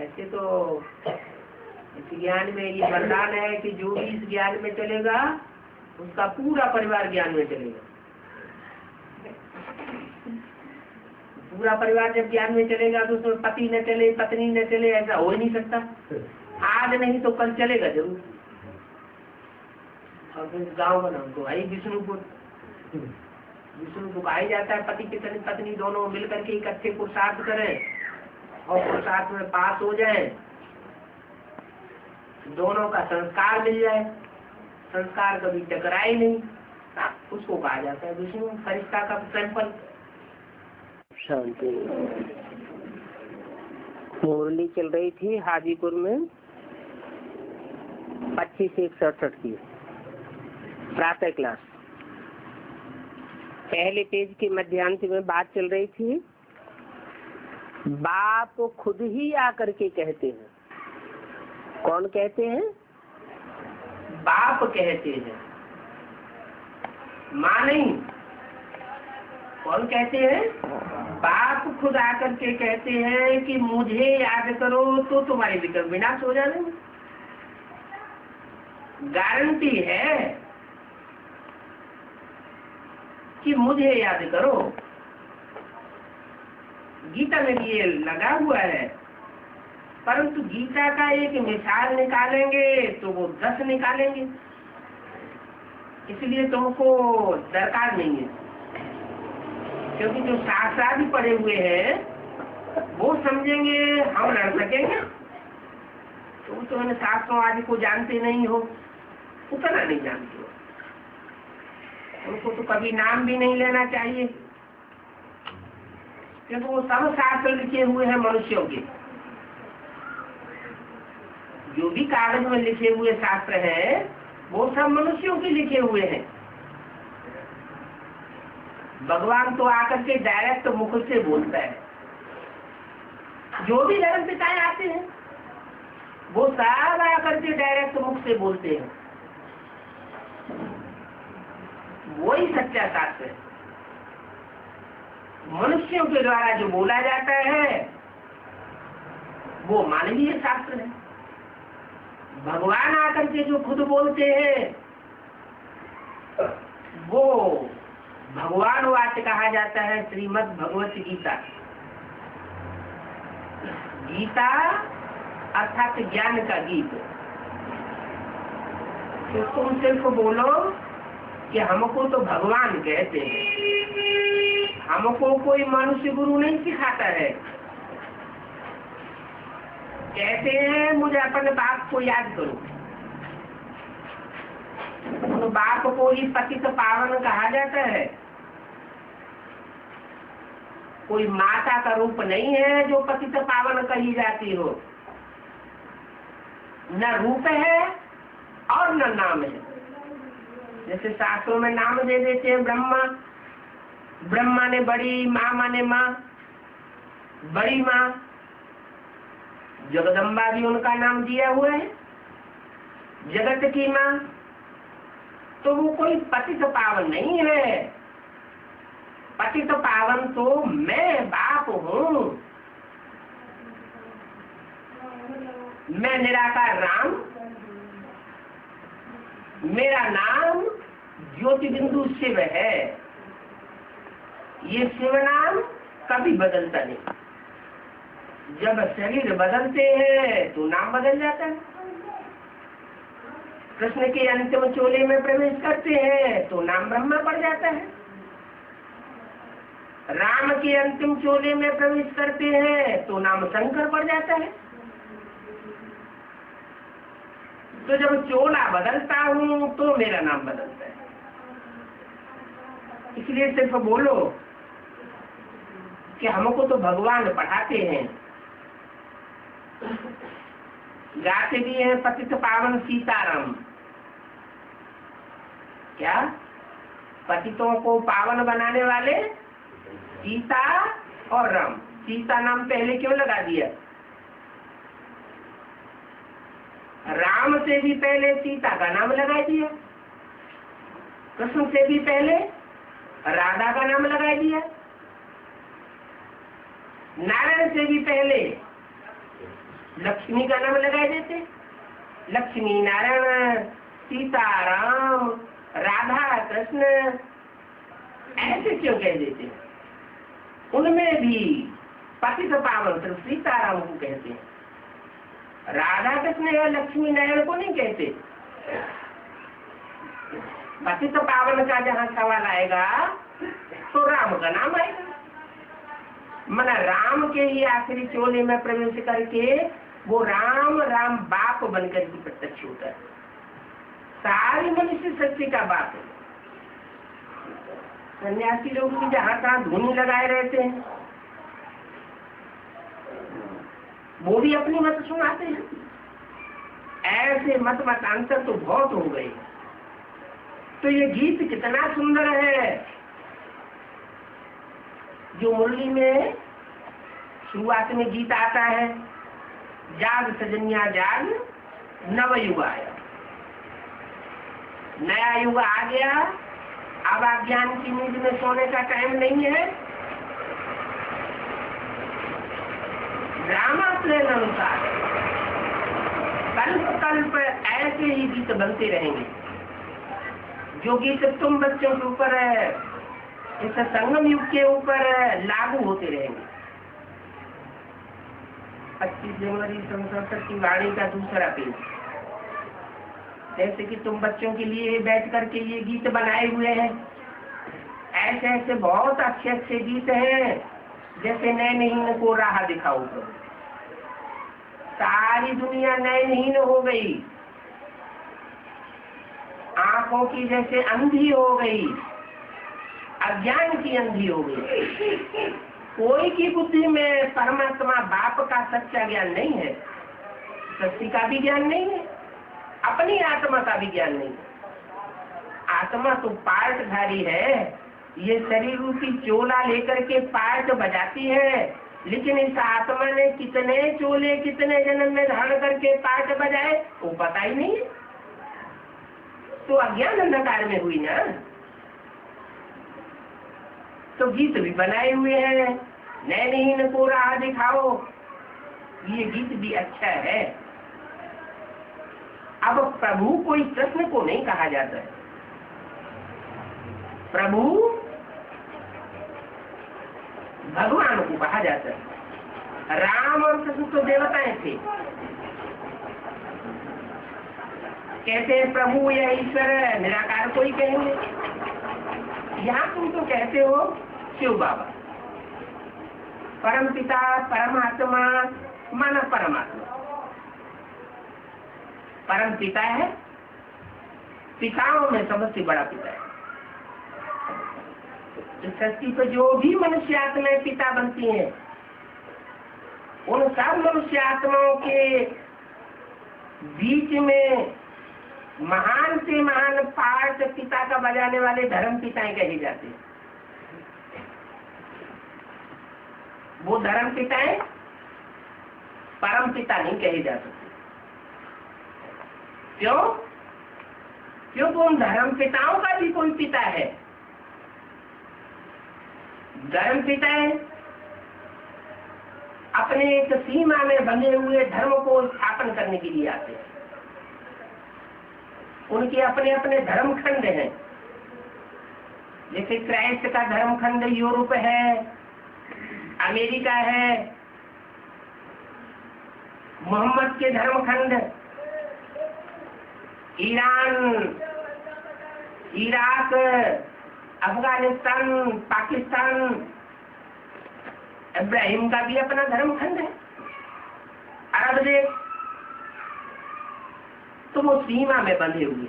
ऐसे तो इस ज्ञान में ये वरदान है कि जो भी इस ज्ञान में चलेगा उसका पूरा परिवार ज्ञान में चलेगा। पूरा परिवार जब ज्ञान में चलेगा तो उसमें पति न चले, पत्नी न चले, ऐसा हो ही नहीं सकता। आज नहीं तो कल चलेगा जरूर। और फिर गाँव का नाम तो भाई विष्णुपुर। विष्णुपुर आई जाता है, पति की पत्नी दोनों मिलकर के इकट्ठे पुरुषार्थ करें और पुरुषार्थ में पास हो जाए, दोनों का संस्कार मिल जाए, संस्कार कभी टकराए नहीं, उसको कहा जाता है विष्णु फरिश्ता का सैंपल। शांति। मुरली चल रही थी हाजीपुर में 25-167 की प्रातः क्लास। पहले पेज के मध्यांश में बात चल रही थी, बाप खुद ही आकर के कहते हैं। कौन कहते हैं? बाप कहते हैं, माँ नहीं। कौन कहते हैं? बाप खुद आकर के कहते हैं कि मुझे याद करो तो तुम्हारे विकल्प विनाश हो जाने। गारंटी है कि मुझे याद करो। गीता में भी ये लगा हुआ है, परंतु गीता का एक मिसाल निकालेंगे तो वो 10 निकालेंगे, इसलिए तुमको दरकार नहीं है। क्योंकि जो शास्त्रादि पढ़े हुए हैं वो समझेंगे, हम लड़ सकेंगे। तो इन शास्त्रों आदि को जानते नहीं हो, उतना नहीं जानते हो, उनको तो कभी नाम भी नहीं लेना चाहिए, क्योंकि वो सब शास्त्र लिखे हुए हैं मनुष्यों के। जो भी कागज में लिखे हुए शास्त्र हैं वो सब मनुष्यों के लिखे हुए हैं। भगवान तो आकर के डायरेक्ट मुख से बोलता है। जो भी धर्म पिताएं आते हैं वो सब आकर के डायरेक्ट मुख से बोलते हैं। वही सच्चा शास्त्र है। मनुष्यों के द्वारा जो बोला जाता है वो मानवीय शास्त्र है। भगवान आकर के जो खुद बोलते हैं वो भगवान वाक्य कहा जाता है, श्रीमद् भगवत गीता। गीता अर्थात ज्ञान का गीत। तो तुम सिर्फ बोलो कि हमको तो भगवान कहते हैं, हमको कोई मनुष्य गुरु नहीं सिखाता है। कहते हैं मुझे अपने बाप को याद करो, तो बाप को ही पतित पावन कहा जाता है। कोई माता का रूप नहीं है जो पतित पावन कही जाती हो। न रूप है और न नाम है। जैसे शास्त्रों में नाम दे देते हैं ब्रह्मा, ब्रह्मा ने बड़ी, माँ माने माँ, बड़ी माँ। जगदम्बा भी उनका नाम दिया हुआ है, जगत की माँ। तो वो कोई पतित पावन नहीं है। पतित पावन तो मैं बाप हूँ। मैं निराकार राम, मेरा नाम ज्योति बिंदु शिव है। ये शिव नाम कभी बदलता नहीं। जब शरीर बदलते हैं तो नाम बदल जाता है। कृष्ण के अंतिम चोले में प्रवेश करते हैं तो नाम ब्रह्मा पड़ जाता है। राम के अंतिम चोले में प्रवेश करते हैं तो नाम शंकर पड़ जाता है। तो जब चोला बदलता हूँ तो मेरा नाम बदलता है। इसलिए सिर्फ बोलो कि हमको तो भगवान पढ़ाते हैं। गाते भी हैं पतित पावन सीताराम। क्या? पतितों को पावन बनाने वाले सीता और राम। सीता नाम पहले क्यों लगा दिया? राम से भी पहले सीता का नाम लगा दिया, कृष्ण से भी पहले राधा का नाम लगा दिया, नारायण से भी पहले लक्ष्मी का नाम लगा देते, लक्ष्मी नारायण, सीताराम, राधा कृष्ण, ऐसे क्यों कह देते? उनमें भी पतित पावन सिर्फ सीताराम को कहते हैं, राधा कृष्ण या लक्ष्मी नारायण को नहीं कहते। पतित पावन का जहाँ सवाल आएगा तो राम का नाम आएगा। मना राम के ही आखिरी चोले में प्रवेश करके वो राम राम बाप बनकर के प्रत्यक्ष होता है। सारी मनुष्य सृष्टि का बाप है। सन्यासी लोग भी जहाँ तहाँ धुनी लगाए रहते हैं, वो भी अपनी मत सुनाते हैं। ऐसे मत मतांतर तो बहुत हो गए। तो ये गीत कितना सुंदर है जो मुरली में शुरुआत में गीत आता है, जाग सजनिया जाग नव युग आया। नया युग आ गया, अब अज्ञान की नींद में सोने का टाइम नहीं है। ड्रामा प्लान अनुसार कल्प कल्प ऐसे ही गीत बनते रहेंगे। जो गीत तुम बच्चों के ऊपर है, इस संगम युग के ऊपर लागू होते रहेंगे। 25 जनवरी संसद की वाणी का दूसरा पेज, जैसे कि तुम बच्चों के लिए बैठ करके ये गीत बनाए हुए हैं, ऐसे ऐसे बहुत अच्छे अच्छे गीत हैं। जैसे नैनहीन को राह दिखाओ, सारी दुनिया नैनहीन हो गई, आंखों की जैसे अंधी हो गई, अज्ञान की अंधी हो गई। कोई की बुद्धि में परमात्मा बाप का सच्चा ज्ञान नहीं है, सच्ची का भी ज्ञान नहीं है, अपनी आत्मा का भी ज्ञान नहीं है। आत्मा तो पार्टधारी है, ये शरीर रूपी चोला लेकर के पार्ट बजाती है, लेकिन इस आत्मा ने कितने चोले कितने जन्म में धारण करके पार्ट बजाए वो पता ही नहीं है। तो अज्ञान अंधकार में हुई ना। तो गीत भी बनाए हुए हैं, नैनहीन को राह दिखाओ, ये गीत भी अच्छा है। अब प्रभु कोई कृष्ण को नहीं कहा जाता है, प्रभु भगवान को कहा जाता है। राम और कृष्ण तो देवताएं थे, कहते हैं प्रभु या ईश्वर निराकार को ही कहेंगे। यहाँ तुम तो कहते हो शिव बाबा, परम पिता परमात्मा माना परमात्मा। परम पिता है, पिताओं में सबसे बड़ा पिता है। इस सृष्टि पर जो भी मनुष्य आत्माएं पिता बनती हैं, उन सब मनुष्य आत्माओं के बीच में महान से महान पार्ट पिता का बजाने वाले धर्म पिताएं कहे जाते हैं। वो धर्म पिताएं परम पिता नहीं कहे जा सकते। क्यों? क्योंकि उन धर्म पिताओं का भी कोई पिता है। धर्म पिताएं अपने एक सीमा में बंधे हुए धर्म को स्थापन करने के लिए आते हैं। उनके अपने अपने धर्म खंड हैं। जैसे क्राइस्ट का धर्म खंड यूरोप है, अमेरिका है, मोहम्मद के धर्म खंड ईरान, इराक, अफगानिस्तान, पाकिस्तान, इब्राहिम का भी अपना धर्म खंड है, अरब देश। तो वो सीमा में बंधे हुए,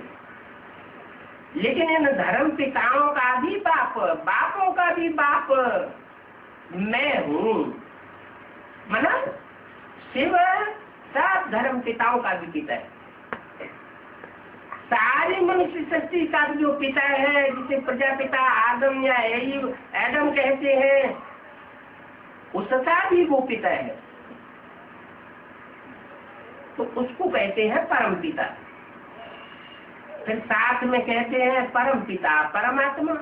लेकिन इन धर्म पिताओं का भी बाप, बापों का भी बाप मैं हूँ। मना शिव सब धर्म पिताओं का भी पिता है। सारे मनुष्य सृष्टि का जो पिता है, जिसे प्रजापिता आदम या एडम कहते हैं, उसका भी वो पिता है। तो उसको कहते हैं परम पिता। फिर साथ में कहते हैं परम पिता परमात्मा।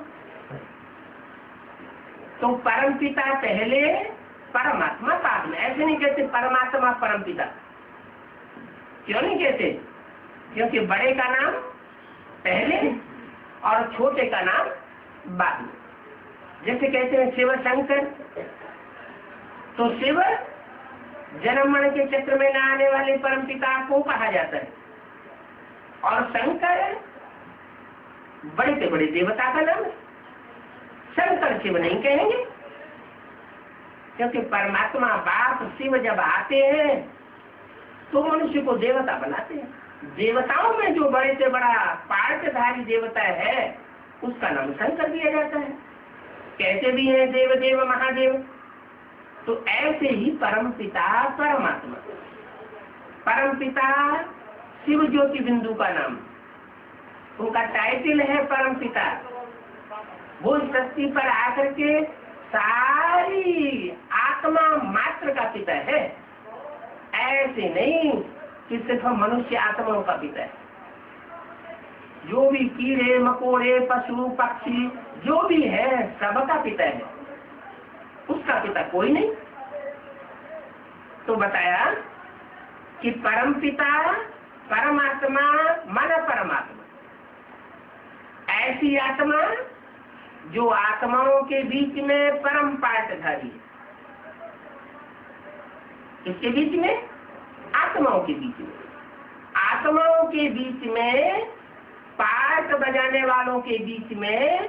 तो परम पिता पहले, परमात्मा बाद में। ऐसे नहीं कहते परमात्मा परम पिता, क्यों नहीं कहते? क्योंकि बड़े का नाम पहले और छोटे का नाम बाद में। जैसे कहते हैं शिव शंकर, तो शिव जन्म मरण के चक्र में न आने वाले परम पिता को कहा जाता है, और शंकर बड़े से बड़े देवता का नाम है। शंकर शिव नहीं कहेंगे, क्योंकि परमात्मा बाप शिव जब आते हैं तो मनुष्य को देवता बनाते हैं। देवताओं में जो बड़े से बड़ा पार्टधारी देवता है उसका नाम शंकर दिया जाता है। कहते भी हैं देव देव महादेव। तो ऐसे ही परम पिता परमात्मा, परम पिता शिव ज्योति बिंदु का नाम, उनका टाइटल है परम पिता। वो सृष्टि पर आकर के सारी आत्मा मात्र का पिता है, ऐसे नहीं कि सिर्फ मनुष्य आत्माओं का पिता है। जो भी कीड़े मकोड़े पशु पक्षी जो भी है सबका पिता है, उसका पिता कोई नहीं। तो बताया कि परम पिता परमात्मा मन परमात्मा, ऐसी आत्मा जो आत्माओं के बीच में परम पार्टधारी है। किसके बीच में? आत्माओं के बीच में। आत्माओं के बीच में पार्ट बजाने वालों के बीच में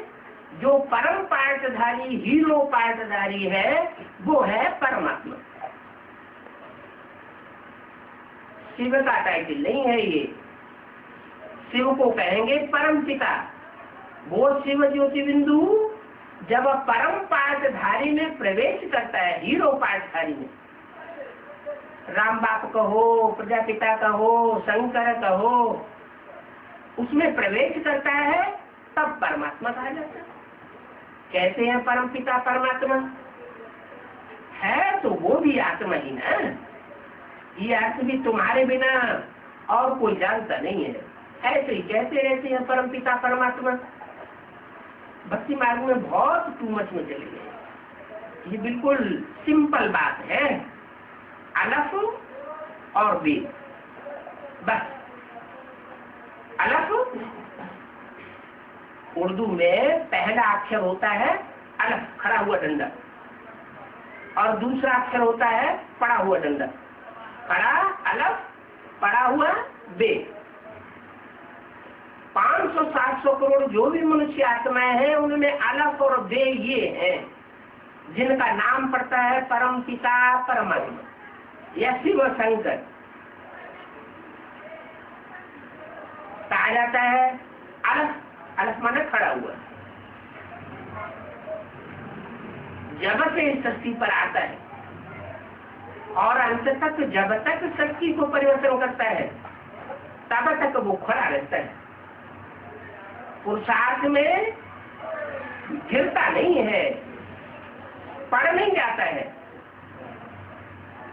जो परम पार्टधारी हीरो पार्टधारी है वो है परमात्मा। शिव का टाइटल नहीं है ये। शिव को कहेंगे परम पिता। वो शिव ज्योति बिंदु जब परम पार्टधारी में प्रवेश करता है, हीरो पार्टधारी में, राम बाप कहो, प्रजापिता कहो, शंकर कहो, उसमें प्रवेश करता है तब परमात्मा कहा जाता है। कहते हैं परम पिता परमात्मा है तो वो भी आत्मा ही ना। ये अर्थ भी तुम्हारे बिना और कोई जानता नहीं है। ऐसे ही कहते रहते हैं परम पिता परमात्मा। भक्ति मार्ग में बहुत टू मच में चले गए। ये बिल्कुल सिंपल बात है, अलफ और बे, बस। अलफ उर्दू में पहला अक्षर होता है अलफ, खड़ा हुआ डंडा, और दूसरा अक्षर होता है पड़ा हुआ डंडा। खड़ा अलफ, पड़ा हुआ बे। 500-700 करोड़ जो भी मनुष्य आत्माएं हैं उनमें अलफ और बे ये हैं जिनका नाम पड़ता है परम पिता परमात्मा या शिव शंकर। कहा जाता है अलफ, अलफ माने खड़ा हुआ। जब से इस सृष्टि पर आता है और अंत तक जब तक सृष्टि को परिवर्तन करता है तब तक वो खड़ा रहता है। पुरुषार्थ में गिरता नहीं है, पड़ नहीं जाता है।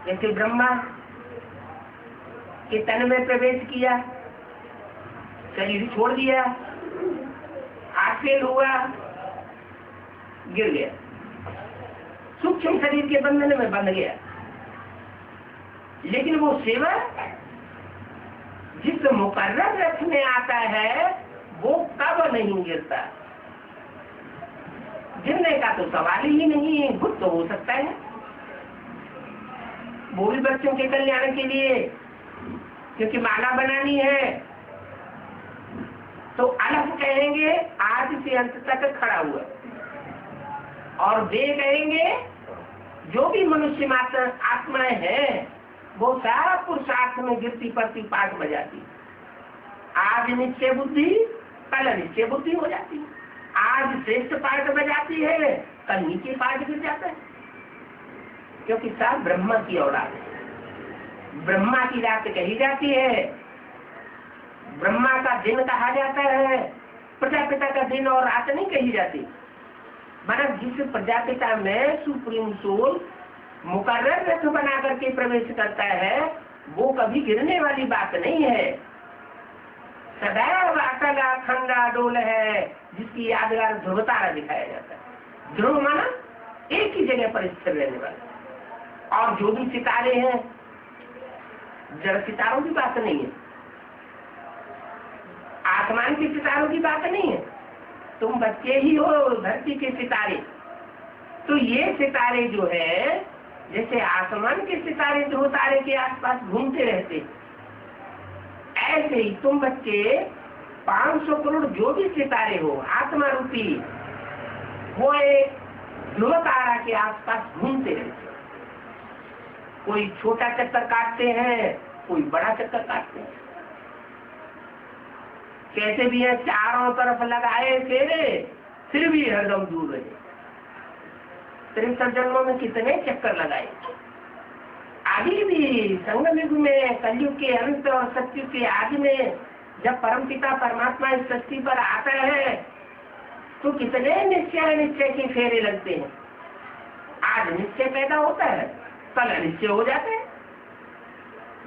जैसे ब्रह्मा के तन में प्रवेश किया, शरीर छोड़ दिया, हाथ फेल हुआ, गिर गया, सूक्ष्म शरीर के बंधन में बंध गया। लेकिन वो सेवक जिस मुकर्रर रथ में आता है वो कब नहीं गिरता। गिरने का तो सवाल ही नहीं है, खुद तो हो सकता है। वो भी बच्चों के कल्याण के लिए, क्योंकि माला बनानी है तो अलग कहेंगे आज से अंत तक खड़ा हुआ, और वे कहेंगे जो भी मनुष्य मात्र आत्माएं हैं वो सारा पुरुषार्थ में गिरती पड़ती पाठ बजाती। आज निश्चय बुद्धि कल निश्चय बुद्धि हो जाती है। आज श्रेष्ठ पाठ बजाती है कल नीचे पाठ गिर जाता है, क्योंकि सब ब्रह्मा की औलाद है। ब्रह्मा की रात कही जाती है, ब्रह्मा का दिन कहा जाता है, प्रजापिता का दिन और रात नहीं कही जाती। मतलब जिस प्रजापिता में सुप्रीम सोल मुकर्रर रथ बना करके प्रवेश करता है वो कभी गिरने वाली बात नहीं है। सदैव अटल अखंडा डोल है जिसकी यादगार ध्रुव तारा दिखाया जाता है। ध्रुव माना एक ही जगह पर स्थिर रहने वाला। और जो भी सितारे हैं जड़ सितारों की बात नहीं है, आसमान के सितारों की बात नहीं है, तुम बच्चे ही हो धरती के सितारे। तो ये सितारे जो है जैसे आसमान के सितारे जो तारे के आसपास घूमते रहते, ऐसे ही तुम बच्चे 500 करोड़ जो भी सितारे हो आत्मा रूपी, वो एक ध्रुव तारा के आसपास घूमते रहते। कोई छोटा चक्कर काटते हैं, कोई बड़ा चक्कर काटते हैं, कैसे भी है चारों तरफ लगाए फेरे, फिर भी हरदम दूर रहे। 63 जन्मों में कितने चक्कर लगाए। आगे भी संगम युग में, कलयुग के अंत और सतयुग के आदि में जब परमपिता परमात्मा इस सृष्टि पर आता है तो कितने निश्चय के फेरे लगते हैं। आज निश्चय पैदा होता है, कल अनिश्चय हो जाता है।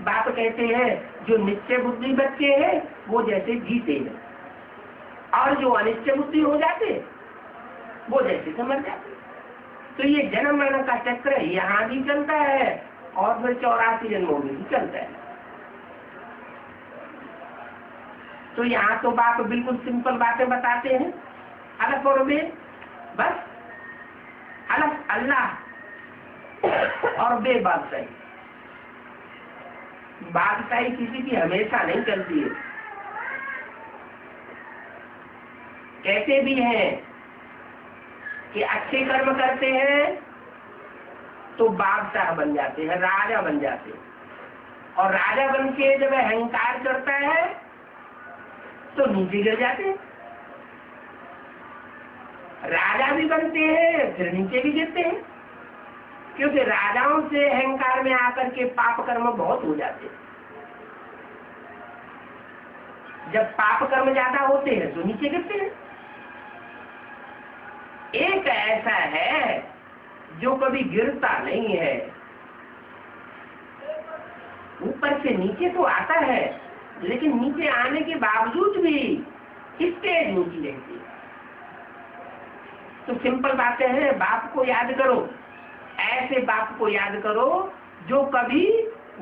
बाप कहते हैं जो निश्चय बुद्धि बच्चे हैं वो जैसे जीते हैं, और जो अनिश्चय बुद्धि हो जाते वो जैसे समझ जाते। तो ये जन्म मरण का चक्र यहाँ भी चलता है और फिर 84 जन्मों में भी चलता है। तो यहाँ तो बाप बिल्कुल सिंपल बातें बताते हैं, अलग और बे, बस अलग अल्लाह और बे बादशाही। बादशाही किसी की हमेशा नहीं चलती है। कहते भी हैं कि अच्छे कर्म करते हैं तो बादशाह बन जाते हैं, राजा बन जाते हैं, और राजा बन के जब अहंकार करता है तो नीचे गिर जाते हैं। राजा भी बनते हैं फिर नीचे भी गिरते हैं, क्योंकि राजाओं से अहंकार में आकर के पाप कर्म बहुत हो जाते हैं। जब पाप कर्म ज्यादा होते हैं तो नीचे गिरते हैं। एक ऐसा है जो कभी गिरता नहीं है, ऊपर से नीचे तो आता है, लेकिन नीचे आने के बावजूद भी स्टेज ऊंची रहती है। तो सिंपल बातें हैं, बाप को याद करो, ऐसे बाप को याद करो जो कभी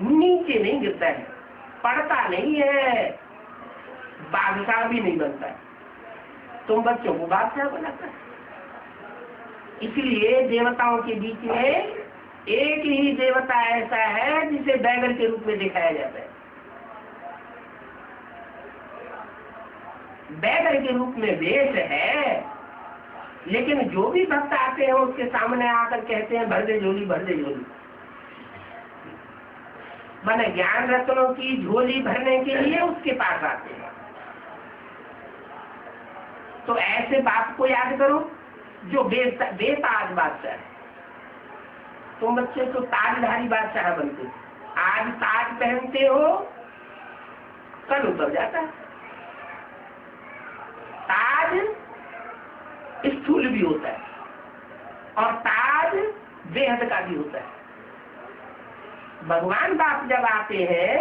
नीचे नहीं गिरता है, पड़ता नहीं है, बादशाह भी नहीं बनता है। तुम बच्चों को बादशाह बनाता है। इसलिए देवताओं के बीच में एक ही देवता ऐसा है जिसे बैगर के रूप में दिखाया जाता है। बैगर के रूप में वेश है, लेकिन जो भी भक्त आते हैं उसके सामने आकर कहते हैं भर दे झोली, भर दे झोली। माने ज्ञान रत्नों की झोली भरने के लिए उसके पास आते हैं। तो ऐसे बाप को याद करो जो बेताज बादशाह है। तुम बच्चे तो ताजधारी बादशाह बनते, आज ताज पहनते हो कल उतर जाता है। ताज स्थूल भी होता है और ताज बेहद का भी होता है। भगवान बाप जब आते हैं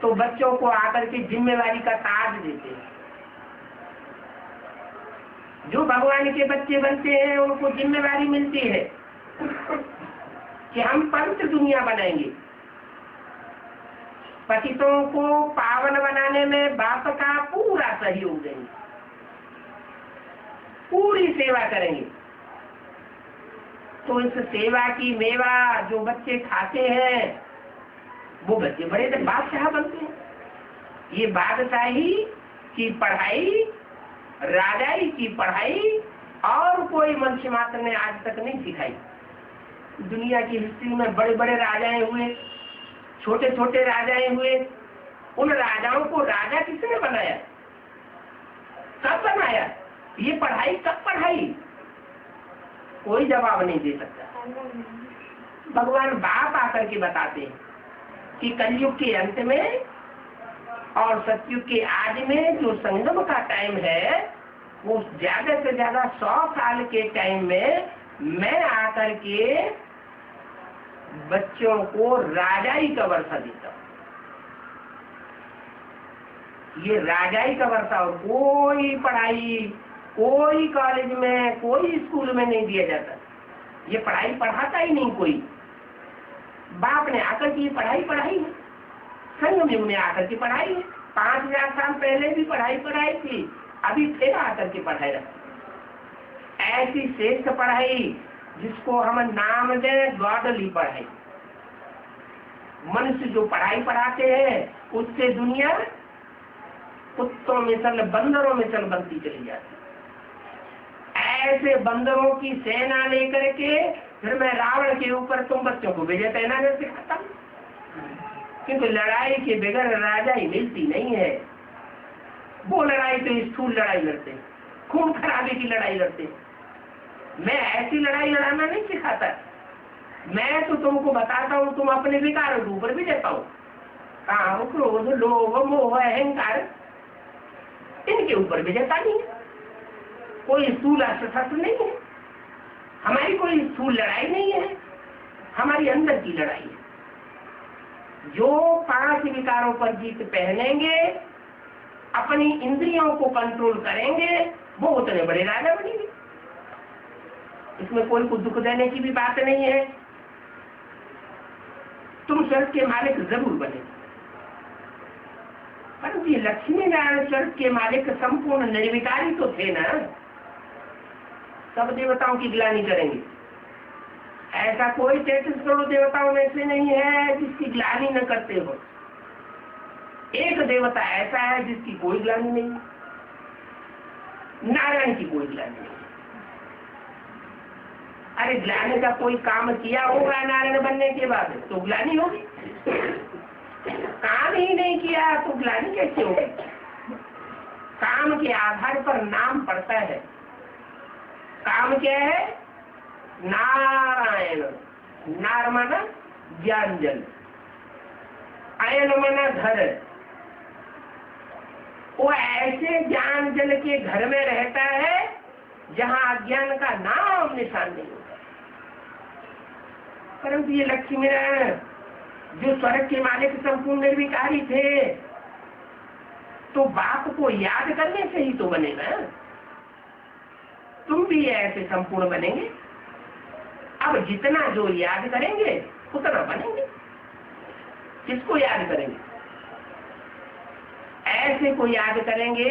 तो बच्चों को आकर के जिम्मेवारी का ताज देते हैं। जो भगवान के बच्चे बनते हैं उनको जिम्मेवारी मिलती है कि हम पवित्र दुनिया बनाएंगे। पतितों को पावन बनाने में बाप का पूरा सहयोग देंगे, पूरी सेवा करेंगे। तो इस सेवा की मेवा जो बच्चे खाते हैं वो बच्चे बड़े बादशाह बनते हैं। ये बादशाही की पढ़ाई, राजाई की पढ़ाई और कोई मनुष्य मात्र ने आज तक नहीं सिखाई। दुनिया की हिस्ट्री में बड़े बड़े राजाएं हुए, छोटे छोटे राजाएं हुए, उन राजाओं को राजा किसने बनाया, कब बनाया, ये पढ़ाई कब पढ़ाई, कोई जवाब नहीं दे सकता। भगवान बाप आकर के बताते हैं कि कलयुग के अंत में और सतयुग के आदि में जो संगम का टाइम है वो ज्यादा से ज्यादा 100 साल के टाइम में मैं आकर के बच्चों को राजाई का वर्षा देता हूँ। ये राजाई का वर्षा, और कोई पढ़ाई कोई कॉलेज में कोई स्कूल में नहीं दिया जाता। ये पढ़ाई पढ़ाता ही नहीं कोई। बाप ने आकर की पढ़ाई पढ़ाई है, संगम युग में आकर की पढ़ाई है, 5000 साल पहले भी पढ़ाई थी, अभी फिर आकर के पढ़ाई रखी। ऐसी श्रेष्ठ पढ़ाई जिसको हम नाम दें गॉडली पढ़ाई। मनुष्य जो पढ़ाई पढ़ाते हैं उससे दुनिया कुत्तों में चल, बंदरों में चल बनती चली जाती। ऐसे बंदरों की सेना लेकर के फिर मैं रावण के ऊपर तुम बच्चों को विजय पहनाने सिखाता हूं, क्योंकि लड़ाई के बगैर राजा ही मिलती नहीं है। वो लड़ाई तो स्थूल लड़ाई लड़ते, खून खराबे की लड़ाई लड़ते। मैं ऐसी लड़ाई लड़ाना नहीं सिखाता, मैं तो तुमको बताता हूँ तुम अपने विकारों के ऊपर विजय पाओ। काम, क्रोध, लोभ, मोह, अहंकार, इनके ऊपर विजय पानी है। कोई स्थूल अस्त्र नहीं है, हमारी कोई स्थूल लड़ाई नहीं है, हमारी अंदर की लड़ाई है। जो 5 विकारों पर जीत पहनेंगे, अपनी इंद्रियों को कंट्रोल करेंगे, वो उतने बड़े राजा बनेंगे। इसमें कोई को दुख देने की भी बात नहीं है। तुम स्वर्ग के मालिक जरूर बने, परंतु ये लक्ष्मी नारायण स्वर्ग के मालिक संपूर्ण निर्विकारी तो थे ना, सब देवताओं की ग्लानि करेंगे। ऐसा कोई 33 करोड़ देवताओं में से नहीं है जिसकी ग्लानि न करते हो। एक देवता ऐसा है जिसकी कोई ग्लानि नहीं, नारायण की कोई ग्लानि नहीं। अरे ग्लानि का कोई काम किया होगा नारायण बनने के बाद तो ग्लानि होगी, काम ही नहीं किया तो ग्लानि कैसे होगी? काम के आधार पर नाम पड़ता है। काम क्या है? नारायण। नार माना ज्ञान जल, आयन माना घर। वो ऐसे ज्ञान जल के घर में रहता है जहां अज्ञान का नाम निशान नहीं होता। परंतु ये लक्ष्मी नारायण जो स्वर्ग के मालिक संपूर्ण निर्विकारी थे, तो बाप को याद करने से ही तो बने ना। तुम भी ऐसे संपूर्ण बनेंगे। अब जितना जो याद करेंगे उतना बनेंगे। किसको याद करेंगे? ऐसे को याद करेंगे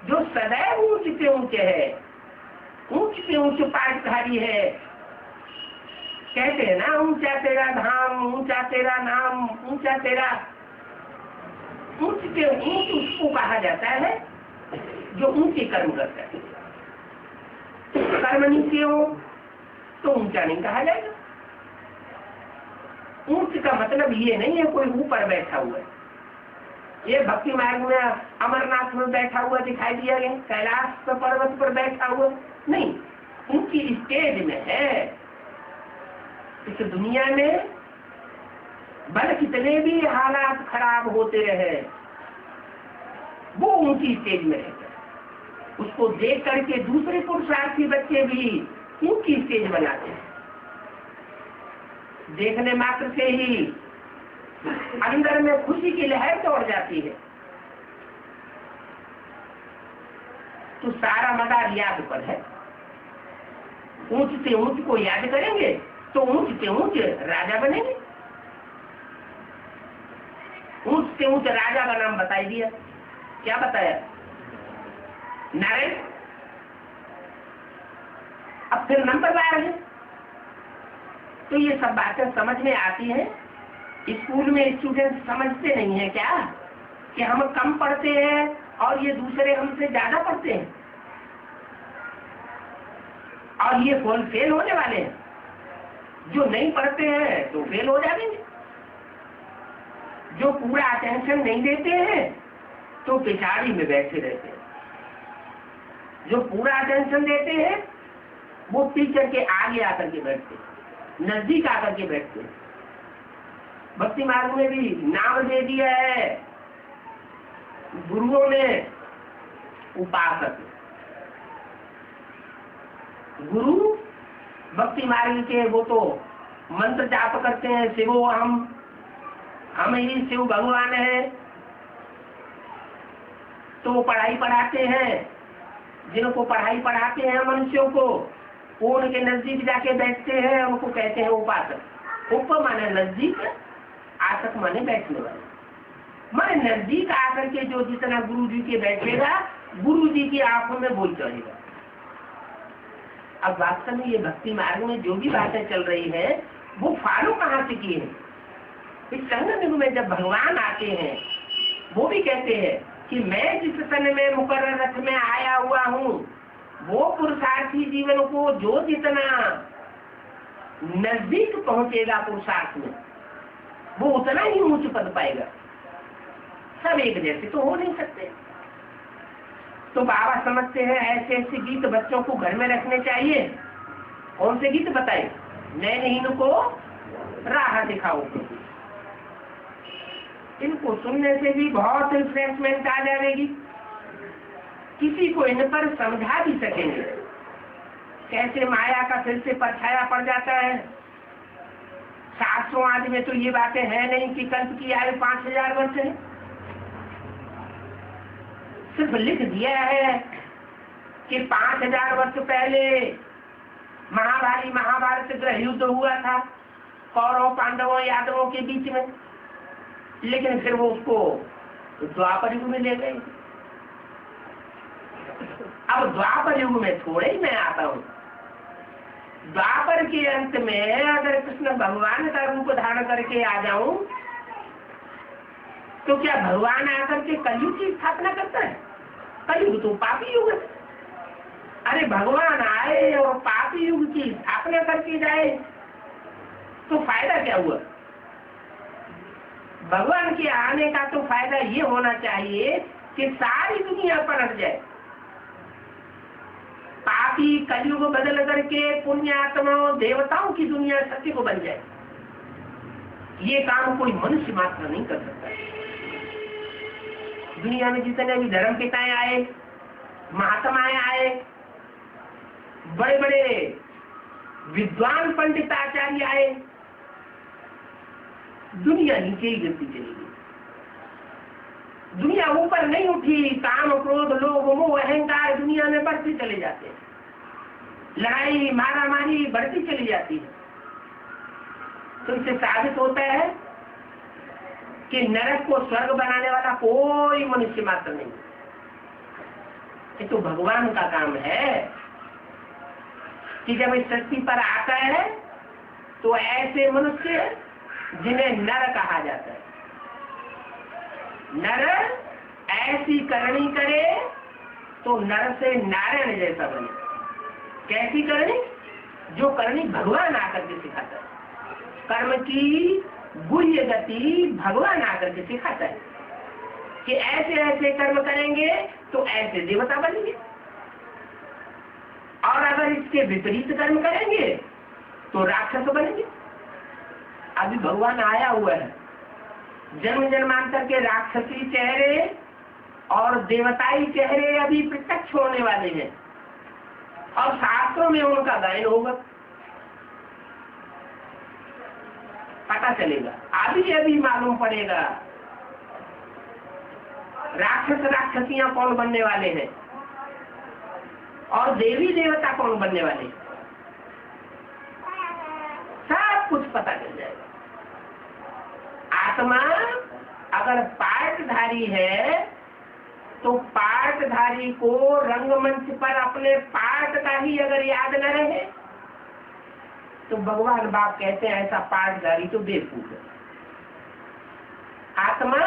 जो सदैव ऊंच से ऊंचे है, ऊंच से ऊंच पाठधारी है। कहते हैं ना, ऊंचा तेरा धाम, ऊंचा तेरा नाम, ऊंचा तेरा। ऊंच के ऊंच उसको कहा जाता है जो ऊंचे कर्म करता है। कर्म नीचे हो तो ऊंचा नहीं कहा जाएगा। ऊंच का मतलब ये नहीं है कोई ऊपर बैठा हुआ है। ये भक्ति मार्ग में अमरनाथ में बैठा हुआ दिखाई दिया गया, कैलाश पर्वत पर बैठा हुआ नहीं, ऊंची स्टेज में है। इस दुनिया में भले कितने भी हालात खराब होते रहे, वो ऊंची स्टेज में रहता है। उसको देख करके दूसरे पुरुषार्थी बच्चे भी ऊंची स्टेज बनाते हैं। देखने मात्र से ही अंदर में खुशी की लहर दौड़ जाती है। तो सारा मदार याद पर है। ऊंच से ऊंच को याद करेंगे तो ऊंच से ऊंच राजा बनेंगे। ऊंच से ऊंच राजा का नाम बताई दिया। क्या बताया? नारायण। अब फिर नंबर 12 है। तो ये सब बातें समझ में आती हैं। स्कूल में स्टूडेंट समझते नहीं है क्या कि हम कम पढ़ते हैं और ये दूसरे हमसे ज्यादा पढ़ते हैं, और ये फेल होने वाले हैं। जो नहीं पढ़ते हैं तो फेल हो जाएंगे। जो पूरा अटेंशन नहीं देते हैं तो पिछाड़ी में बैठे रहते हैं। जो पूरा अटेंशन देते हैं वो टीचर के आगे आकर के बैठते हैं, नजदीक आकर के बैठते हैं। भक्ति मार्ग में भी नाम दे दिया है गुरुओं ने, उपासक। गुरु भक्ति मार्ग के वो तो मंत्र जाप करते हैं, शिवो हम ही शिव भगवान है। तो वो पढ़ाई पढ़ाते हैं, जिनको पढ़ाई पढ़ाते हैं मनुष्यों को, वो उनके नजदीक जाके बैठते हैं, उनको कहते हैं उपासक। उप माने नजदीक, आसक माने बैठने वाला। माने नजदीक आकर के जो जितना गुरु जी के बैठेगा, गुरु जी की आंखों में बोल चढ़ेगा। अब वास्तव में ये भक्ति मार्ग में जो भी बातें चल रही है वो फॉलो कहाँ से की है? इस संगम युग में जब भगवान आते हैं वो भी कहते हैं कि मैं जिस तन में मुकर्रर रथ में आया हुआ हूँ, वो पुरुषार्थी जीवन को जो जितना नजदीक पहुंचेगा पुरुषार्थ में, वो उतना ही ऊंच पद पाएगा। सब एक जैसे तो हो नहीं सकते। तो बाबा समझते हैं ऐसे ऐसे गीत बच्चों को घर में रखने चाहिए। कौन से गीत बताए? नैनहीन को राह दिखाओ। इनको सुनने से भी बहुत रिफ्रेशमेंट आ जाएगी। किसी को इन पर समझा भी सकेंगे कैसे माया का फिर से परछाया पड़ जाता है। शास्त्रों आदि में तो ये बातें हैं नहीं कि कल्प की आयु 5000 वर्ष है। सिर्फ लिख दिया है कि 5000 वर्ष पहले महाभारी महाभारत गृह युद्ध हुआ था कौरव पांडवों यादवों के बीच में, लेकिन फिर वो उसको द्वापर युग में ले गए। अब द्वापर युग में थोड़े ही मैं आता हूँ। द्वापर के अंत में अगर कृष्ण भगवान का रूप धारण करके आ जाऊं तो क्या भगवान आकर के कलयुग की स्थापना करता है? कलयुग तो पापी युग है। अरे भगवान आए और पापी युग की स्थापना करके जाए तो फायदा क्या हुआ? भगवान के आने का तो फायदा ये होना चाहिए कि सारी दुनिया पलट जाए। पापी कलयुग बदल करके पुण्यात्माओं देवताओं की दुनिया सत्य को बन जाए। ये काम कोई मनुष्य मात्र नहीं कर सकता। दुनिया में जितने भी धर्म पिताएं आए, महात्माएं आए, बड़े बड़े विद्वान पंडिताचार्य आए, दुनिया नीचे ही गिरती चली गई। दुनिया ऊपर नहीं उठी। काम क्रोध लोभ मोह अहंकार दुनिया में बढ़ते चले जाते हैं। लड़ाई मारामारी बढ़ती चली जाती है। तो इससे साबित होता है कि नरक को स्वर्ग बनाने वाला कोई मनुष्य मात्र नहीं। ये तो भगवान का काम है कि जब इस धरती पर आता है तो ऐसे मनुष्य जिन्हें नर कहा जाता है, नर ऐसी करनी करे तो नर से नारायण जैसा बने। कैसी करनी? जो करनी भगवान आकर के सिखाता है। कर्म की गुह्य गति भगवान आकर के सिखाता है कि ऐसे ऐसे कर्म करेंगे तो ऐसे देवता बनेंगे, और अगर इसके विपरीत कर्म करेंगे तो राक्षस बनेंगे। अभी भगवान आया हुआ है। जन्म जन्मांतर के राक्षसी चेहरे और देवताई चेहरे अभी प्रत्यक्ष होने वाले हैं और शास्त्रों में उनका गायन होगा। पता चलेगा, अभी मालूम पड़ेगा राक्षस राक्षसियां कौन बनने वाले हैं और देवी देवता कौन बनने वाले हैं। सब कुछ पता चल जाएगा। आत्मा अगर पाठधारी है तो पाठधारी को रंगमंच पर अपने पाठ का ही अगर याद न रहे तो भगवान बाप कहते हैं ऐसा पाठधारी तो बेवकूफ है। आत्मा,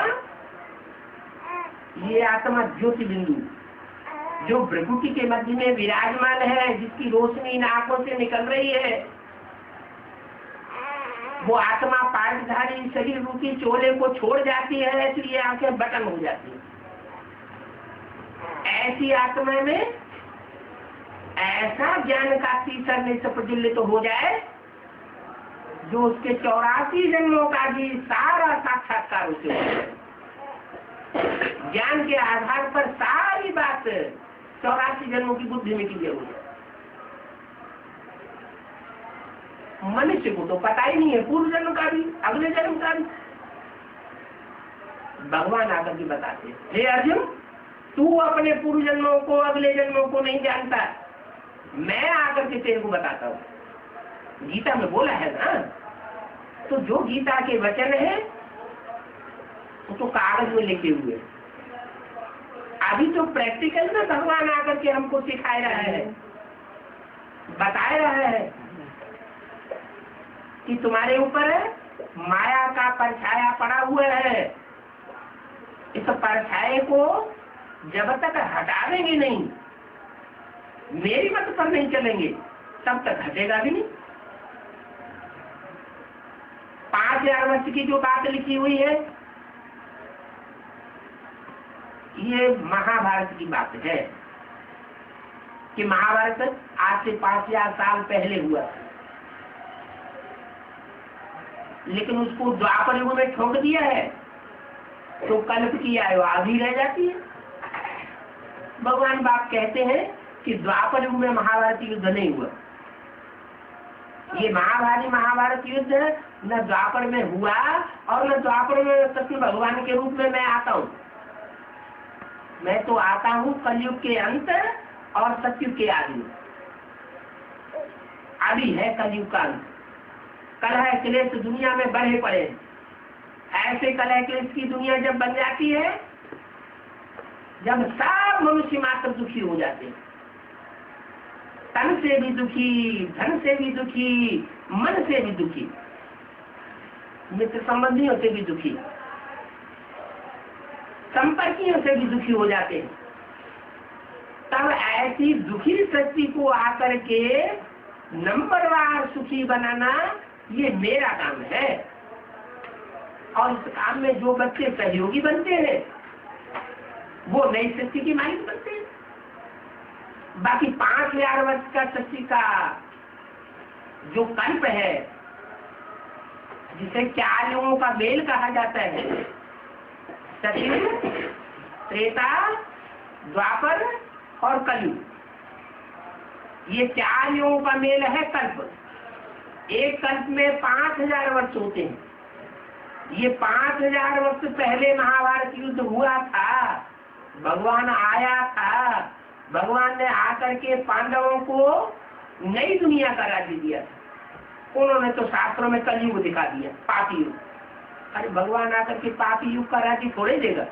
ये आत्मा ज्योति बिंदु जो भ्रकुटी के मध्य में विराजमान है, जिसकी रोशनी इन आंखों से निकल रही है, वो आत्मा पाठधारी शरीर रूपी चोले को छोड़ जाती है तो ये आंखें बटन हो जाती है। ऐसी आत्मा में ऐसा ज्ञान का तीसर से प्रज्वलित तो हो जाए जो उसके 84 जन्मों का भी सारा साक्षात्कार उसे हो जाए। ज्ञान के आधार पर सारी बात 84 जन्मों की बुद्धि में क्लियर हो जाए। मनुष्य को तो पता ही नहीं है पूर्व जन्म का भी अगले जन्म का भी। भगवान आकर के बताते हैं, हे अर्जुन, तू अपने पूर्व जन्मों को अगले जन्मों को नहीं जानता, मैं आकर के तेरे को बताता हूँ। गीता में बोला है ना, तो जो गीता के वचन है वो तो कागज में लिखे हुए, अभी तो प्रैक्टिकल में भगवान आकर के हमको सिखा रहा है, बता रहा है कि तुम्हारे ऊपर माया का परछाया पड़ा हुआ है, इस परछाए को जब तक हटावेंगे नहीं, मेरी मत पर नहीं चलेंगे, तब तक हटेगा भी नहीं। 5000 वर्ष की जो बात लिखी हुई है, ये महाभारत की बात है कि महाभारत आज से 5000 साल पहले हुआ, लेकिन उसको द्वापर युग में ठोक दिया है तो कल्प की आयु आधी रह जाती है। भगवान बाप कहते हैं कि द्वापर युग में महाभारत युद्ध नहीं हुआ, ये महाभारत युद्ध न द्वापर में हुआ और न द्वापर में कृष्ण भगवान के रूप में मैं आता हूँ। मैं तो आता हूँ कलयुग के अंत और सतयुग के आदि में। अभी है कलयुग का अंत, कलह क्लेश दुनिया में बढ़े पड़े, ऐसे कलह क्लेश की दुनिया जब बन जाती है जब सब मनुष्य मात्र दुखी हो जाते हैं, तन से भी दुखी, धन से भी दुखी, मन से भी दुखी, मित्र संबंधियों से भी दुखी, संपर्कियों से भी दुखी हो जाते हैं। तब ऐसी दुखी सृष्टि को आकर के नंबरवार सुखी बनाना ये मेरा काम है, और इस काम में जो बच्चे सहयोगी बनते हैं वो नई सृष्टि की मालिक बनते हैं। बाकी 5000 वर्ष का सृष्टि का जो कल्प है, जिसे 4 युगों का मेल कहा जाता है, सतयुग, त्रेता, द्वापर और कलयुग, ये 4 युगों का मेल है कल्प। एक कल्प में 5000 वर्ष होते हैं। ये 5000 वर्ष पहले महाभारत युद्ध हुआ था, भगवान आया था, भगवान ने आकर के पांडवों को नई दुनिया का राज्य दिया था। उन्होंने तो शास्त्रों में कलयुग दिखा दिया, पापी युग। अरे भगवान आकर के पापी युग का राज्य थोड़े देगा,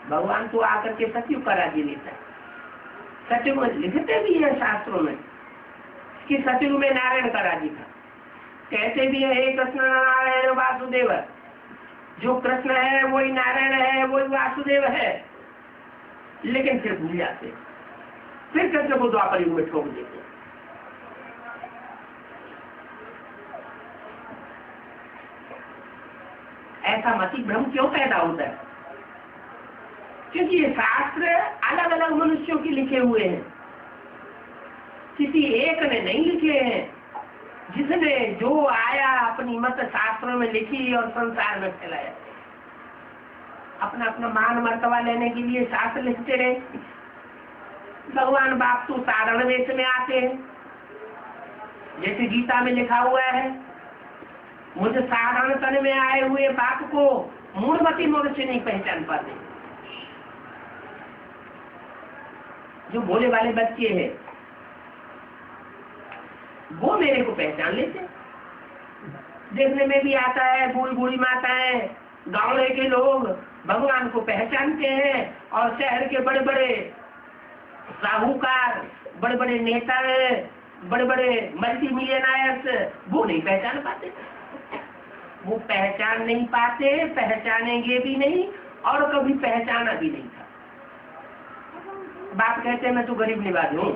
भगवान तो आकर के सतयुग का राज्य देता है। सतयुग में लिखते भी है शास्त्रों में कि सतयुग में नारायण का राज्य था, कहते भी है हे कृष्ण नारायण वासुदेव, जो कृष्ण है वही नारायण है, वही वासुदेव है, लेकिन फिर भूल जाते, फिर कृष्ण को द्वापर युग में ठोक देते। ऐसा मति भ्रम क्यों पैदा होता है? क्योंकि ये शास्त्र अलग अलग मनुष्यों के लिखे हुए हैं, किसी एक ने नहीं लिखे हैं। जिसने जो आया अपनी मत शास्त्रों में लिखी और संसार में फैलाया, अपना अपना मान मर्तबा लेने के लिए शास्त्र लिखते रहे। भगवान बाप तो साधारण वेश में आते हैं, जैसे गीता में लिखा हुआ है, मुझे साधारण तन में आए हुए बाप को मूढ़मती मनुष्य नहीं पहचान पाते। जो भोले वाले बच्चे हैं वो मेरे को पहचान लेते। देखने में भी आता है, बूढ़ी बूढ़ी माताएं, गाँव के लोग भगवान को पहचानते हैं, और शहर के बड़े बड़े साहूकार, बड़े बड़े नेता, बड़े बड़े मल्टी मिलियनायर्स वो नहीं पहचान पाते। वो पहचान नहीं पाते, पहचानेंगे भी नहीं, और कभी पहचाना भी नहीं था। बाप कहते हैं मैं तो गरीब निवासी हूँ,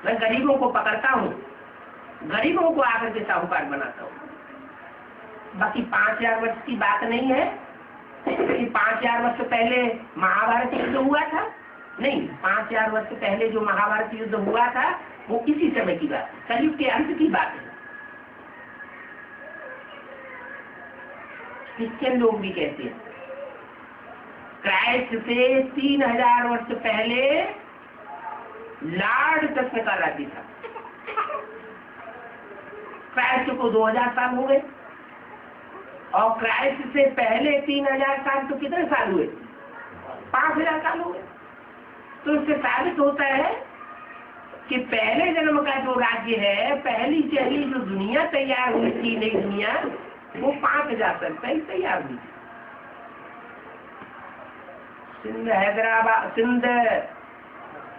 मैं गरीबों को पकड़ता हूँ, गरीबों को आकर के साहूकार बनाता हूँ। बाकी 5000 वर्ष की बात नहीं है कि 5000 वर्ष पहले महाभारत युद्ध हुआ था। नहीं, 5000 वर्ष पहले जो महाभारत युद्ध हुआ था वो किसी समय की बात है, कलयुग के अंत की बात है। क्रिश्चियन लोग भी कहते हैं क्राइस्ट से 3000 वर्ष पहले लॉर्ड कृष्ण का राज्य था। क्राइस्ट को 2000 साल हो गए, और क्राइस्ट से पहले 3000 साल तो कितने साल हुए? 5000 साल हो गए। तो इससे साबित होता है कि पहले जन्म का जो राज्य है, पहली चहली जो दुनिया तैयार हुई थी, नई दुनिया, वो 5000 तक पहले तैयार हुई। सिंध, हैदराबाद, सिंध,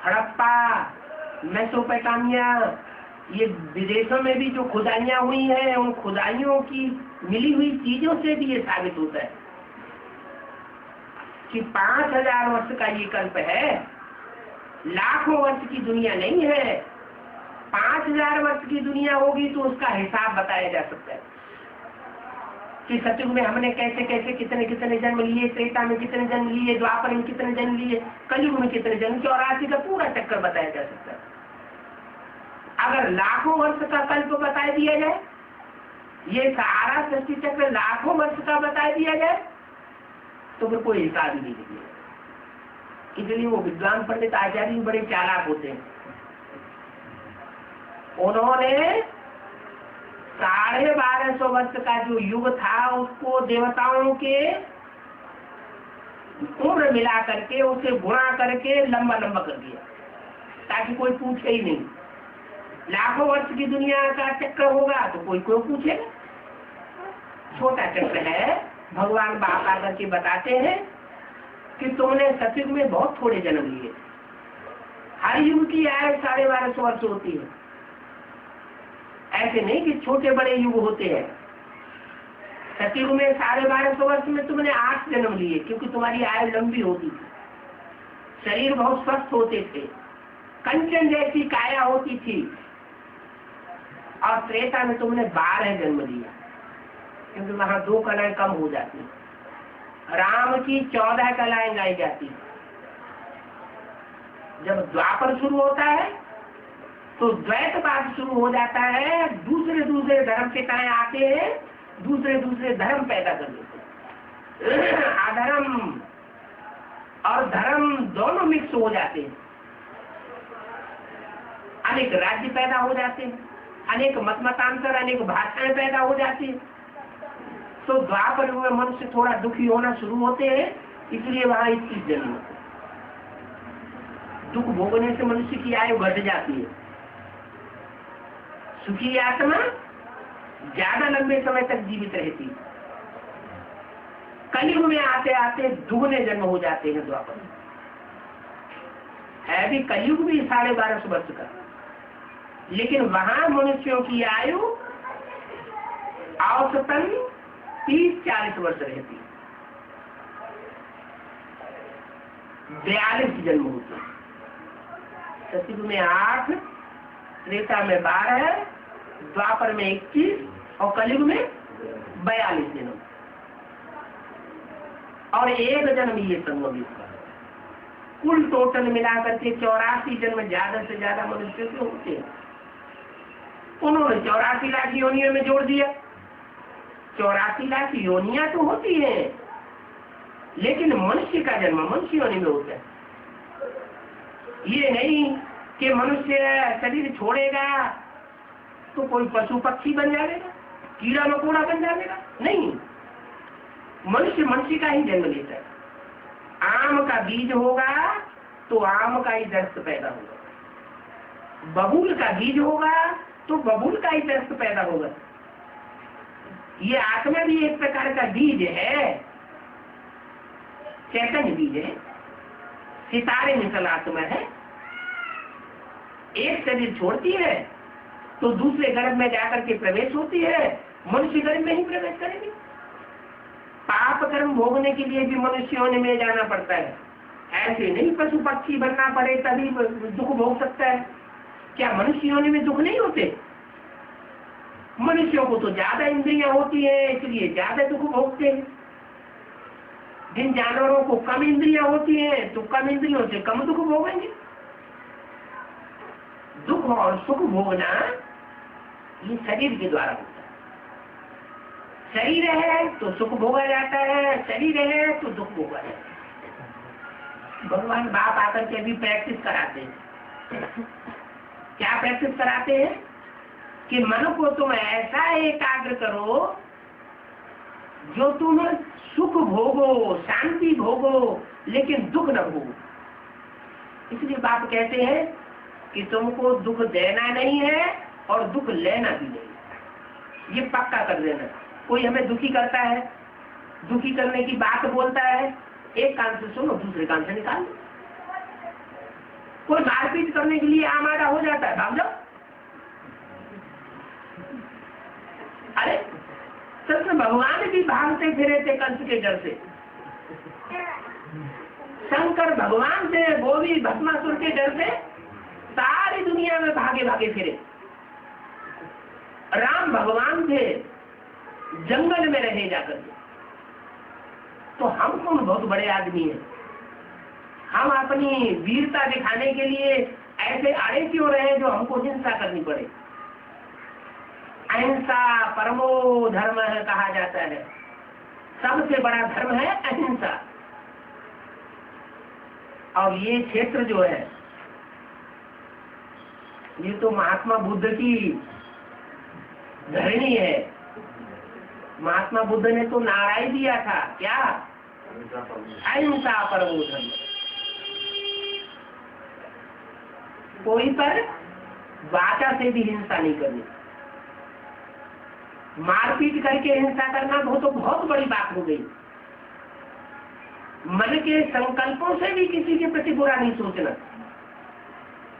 हड़प्पा, मेसोपोटामिया, ये विदेशों में भी जो खुदाइयां हुई हैं, उन खुदाइयों की मिली हुई चीजों से भी ये साबित होता है कि 5000 वर्ष का ये कल्प है, लाखों वर्ष की दुनिया नहीं है। 5000 वर्ष की दुनिया होगी तो उसका हिसाब बताया जा सकता है कि सतयुग में हमने कैसे कैसे कितने कितने जन्म लिए, त्रेता में कितने जन्म लिए, द्वापर में कितने जन्म लिए, कलयुग में कितने जन्म, 84 का पूरा चक्कर बताया जा सकता है। अगर लाखों वर्ष का कल्प बता दिया जाए, ये सारा सृष्टि चक्र लाखों वर्ष का बता दिया जाए, तो फिर कोई हिसाब ही नहीं दिया। इसलिए वो विद्वान पंडित आचार्य बड़े चालाक होते हैं। उन्होंने 1250 वर्ष का जो युग था उसको देवताओं के उम्र मिला करके उसे गुणा करके लंबा लंबा कर दिया, ताकि कोई पूछे ही नहीं। लाखों वर्ष की दुनिया का चक्र होगा तो कोई पूछेगा। छोटा चक्र है, भगवान बाप आकर के बताते हैं कि तुमने सतयुग में बहुत थोड़े जन्म लिए। हर युग की आयु 1250 वर्ष होती है। ऐसे नहीं कि छोटे बड़े युग होते हैं। सतयुग में 1250 वर्ष में तुमने 8 जन्म लिए, क्योंकि तुम्हारी आयु लंबी होती थी, शरीर बहुत स्वस्थ होते थे, कंचन जैसी काया होती थी। और त्रेता में तुमने 12 जन्म लिया, क्योंकि वहां 2 कलाएं कम हो जाती, राम की 14 कलाएं गाई जाती। जब द्वापर शुरू होता है तो द्वैतवाद शुरू हो जाता है, दूसरे दूसरे धर्म के काएं आते हैं, दूसरे दूसरे धर्म पैदा कर देते हैं। अधर्म और धर्म दोनों मिक्स हो जाते हैं, अनेक राज्य पैदा हो जाते हैं, अनेक मतांतर, अनेक भाषाएं पैदा हो जाती हैं। तो द्वापर में मनुष्य थोड़ा दुखी होना शुरू होते हैं, इसलिए वहां 21 जन्म होते हैं। दुख भोगने से मनुष्य की आयु बढ़ जाती है। सुखी आत्मा ज्यादा लंबे समय तक जीवित रहती है। कलयुग में आते आते दुगने जन्म हो जाते हैं। द्वापर है भी कलयुग भी 1250 वर्ष का, लेकिन वहां मनुष्यों की आयु औसतन 30-40 वर्ष रहती है। 42 जन्म होते हैं। सतयुग में 8, त्रेता में 12, द्वापर में 21 और कलयुग में 42 जन्म। और 1 जन्म ये संगम इसका। कुल टोटल मिलाकर के 84 जन्म ज्यादा से ज्यादा मनुष्य के होते हैं। उन्होंने 84 लाख योनियों में जोड़ दिया। 84 लाख योनियां तो होती हैं, लेकिन मनुष्य का जन्म मनुष्य योनि में होता है। ये नहीं कि मनुष्य शरीर छोड़ेगा तो कोई पशु पक्षी बन जाएगा, कीड़ा मकोड़ा बन जाएगा। नहीं, मनुष्य मनुष्य का ही जन्म लेता है। आम का बीज होगा तो आम का ही दरख्त पैदा होगा, बबूल का बीज होगा तो बबूल का ही दरख्त पैदा होगा। ये आत्मा भी एक प्रकार का बीज है, चैतन्य बीज है, सितारे मिसल आत्मा है। एक शरीर छोड़ती है तो दूसरे गर्भ में जाकर के प्रवेश होती है, मनुष्य गर्भ में ही प्रवेश करेगी। पाप कर्म भोगने के लिए भी मनुष्यों में जाना पड़ता है। ऐसे नहीं पशु पक्षी बनना पड़े तभी दुख भोग सकता है। क्या मनुष्यों में दुख नहीं होते? मनुष्यों को तो ज्यादा इंद्रियां होती है, इसलिए ज्यादा दुख भोगते हैं। जिन जानवरों को कम इंद्रियां होती हैं तो कम इंद्रियों से कम दुख भोगेंगे। दुख और सुख भोगना ये शरीर के द्वारा होता है। शरीर है तो सुख भोगा जाता है, शरीर है तो दुख भोगा जाता है। भगवान बाप आकर के भी प्रैक्टिस कराते हैं। क्या प्रैक्टिस कराते हैं? कि मन को तुम ऐसा एकाग्र करो जो तुम सुख भोगो, शांति भोगो, लेकिन दुख न भोगो। इसलिए बाप कहते हैं कि तुमको दुख देना नहीं है और दुख लेना भी नहीं, ये पक्का कर देना। कोई हमें दुखी करता है, दुखी करने की बात बोलता है, एक कान से सुनो, दूसरे कान से निकाल दो। कोई मारपीट करने के लिए आमादा हो जाता है, भाग जाओ। अरे कृष्ण भगवान भी भागते फिरे थे कंस के डर से, शंकर भगवान थे वो भी भस्मासुर के डर से सारी दुनिया में भागे भागे फिरे। राम भगवान थे, जंगल में रहे जाकर के। तो हम कौन बहुत बड़े आदमी हैं? हम अपनी वीरता दिखाने के लिए ऐसे अड़े क्यों रहे जो हमको हिंसा करनी पड़े? अहिंसा परमो धर्म है कहा जाता है, सबसे बड़ा धर्म है अहिंसा। और ये क्षेत्र जो है ये तो महात्मा बुद्ध की धरणी है। महात्मा बुद्ध ने तो नारा ही दिया था, क्या? अहिंसा परमो धर्म। कोई पर वाचा से भी हिंसा नहीं करनी, मारपीट करके हिंसा करना वो तो बहुत बड़ी बात हो गई। मन के संकल्पों से भी किसी के प्रति बुरा नहीं सोचना।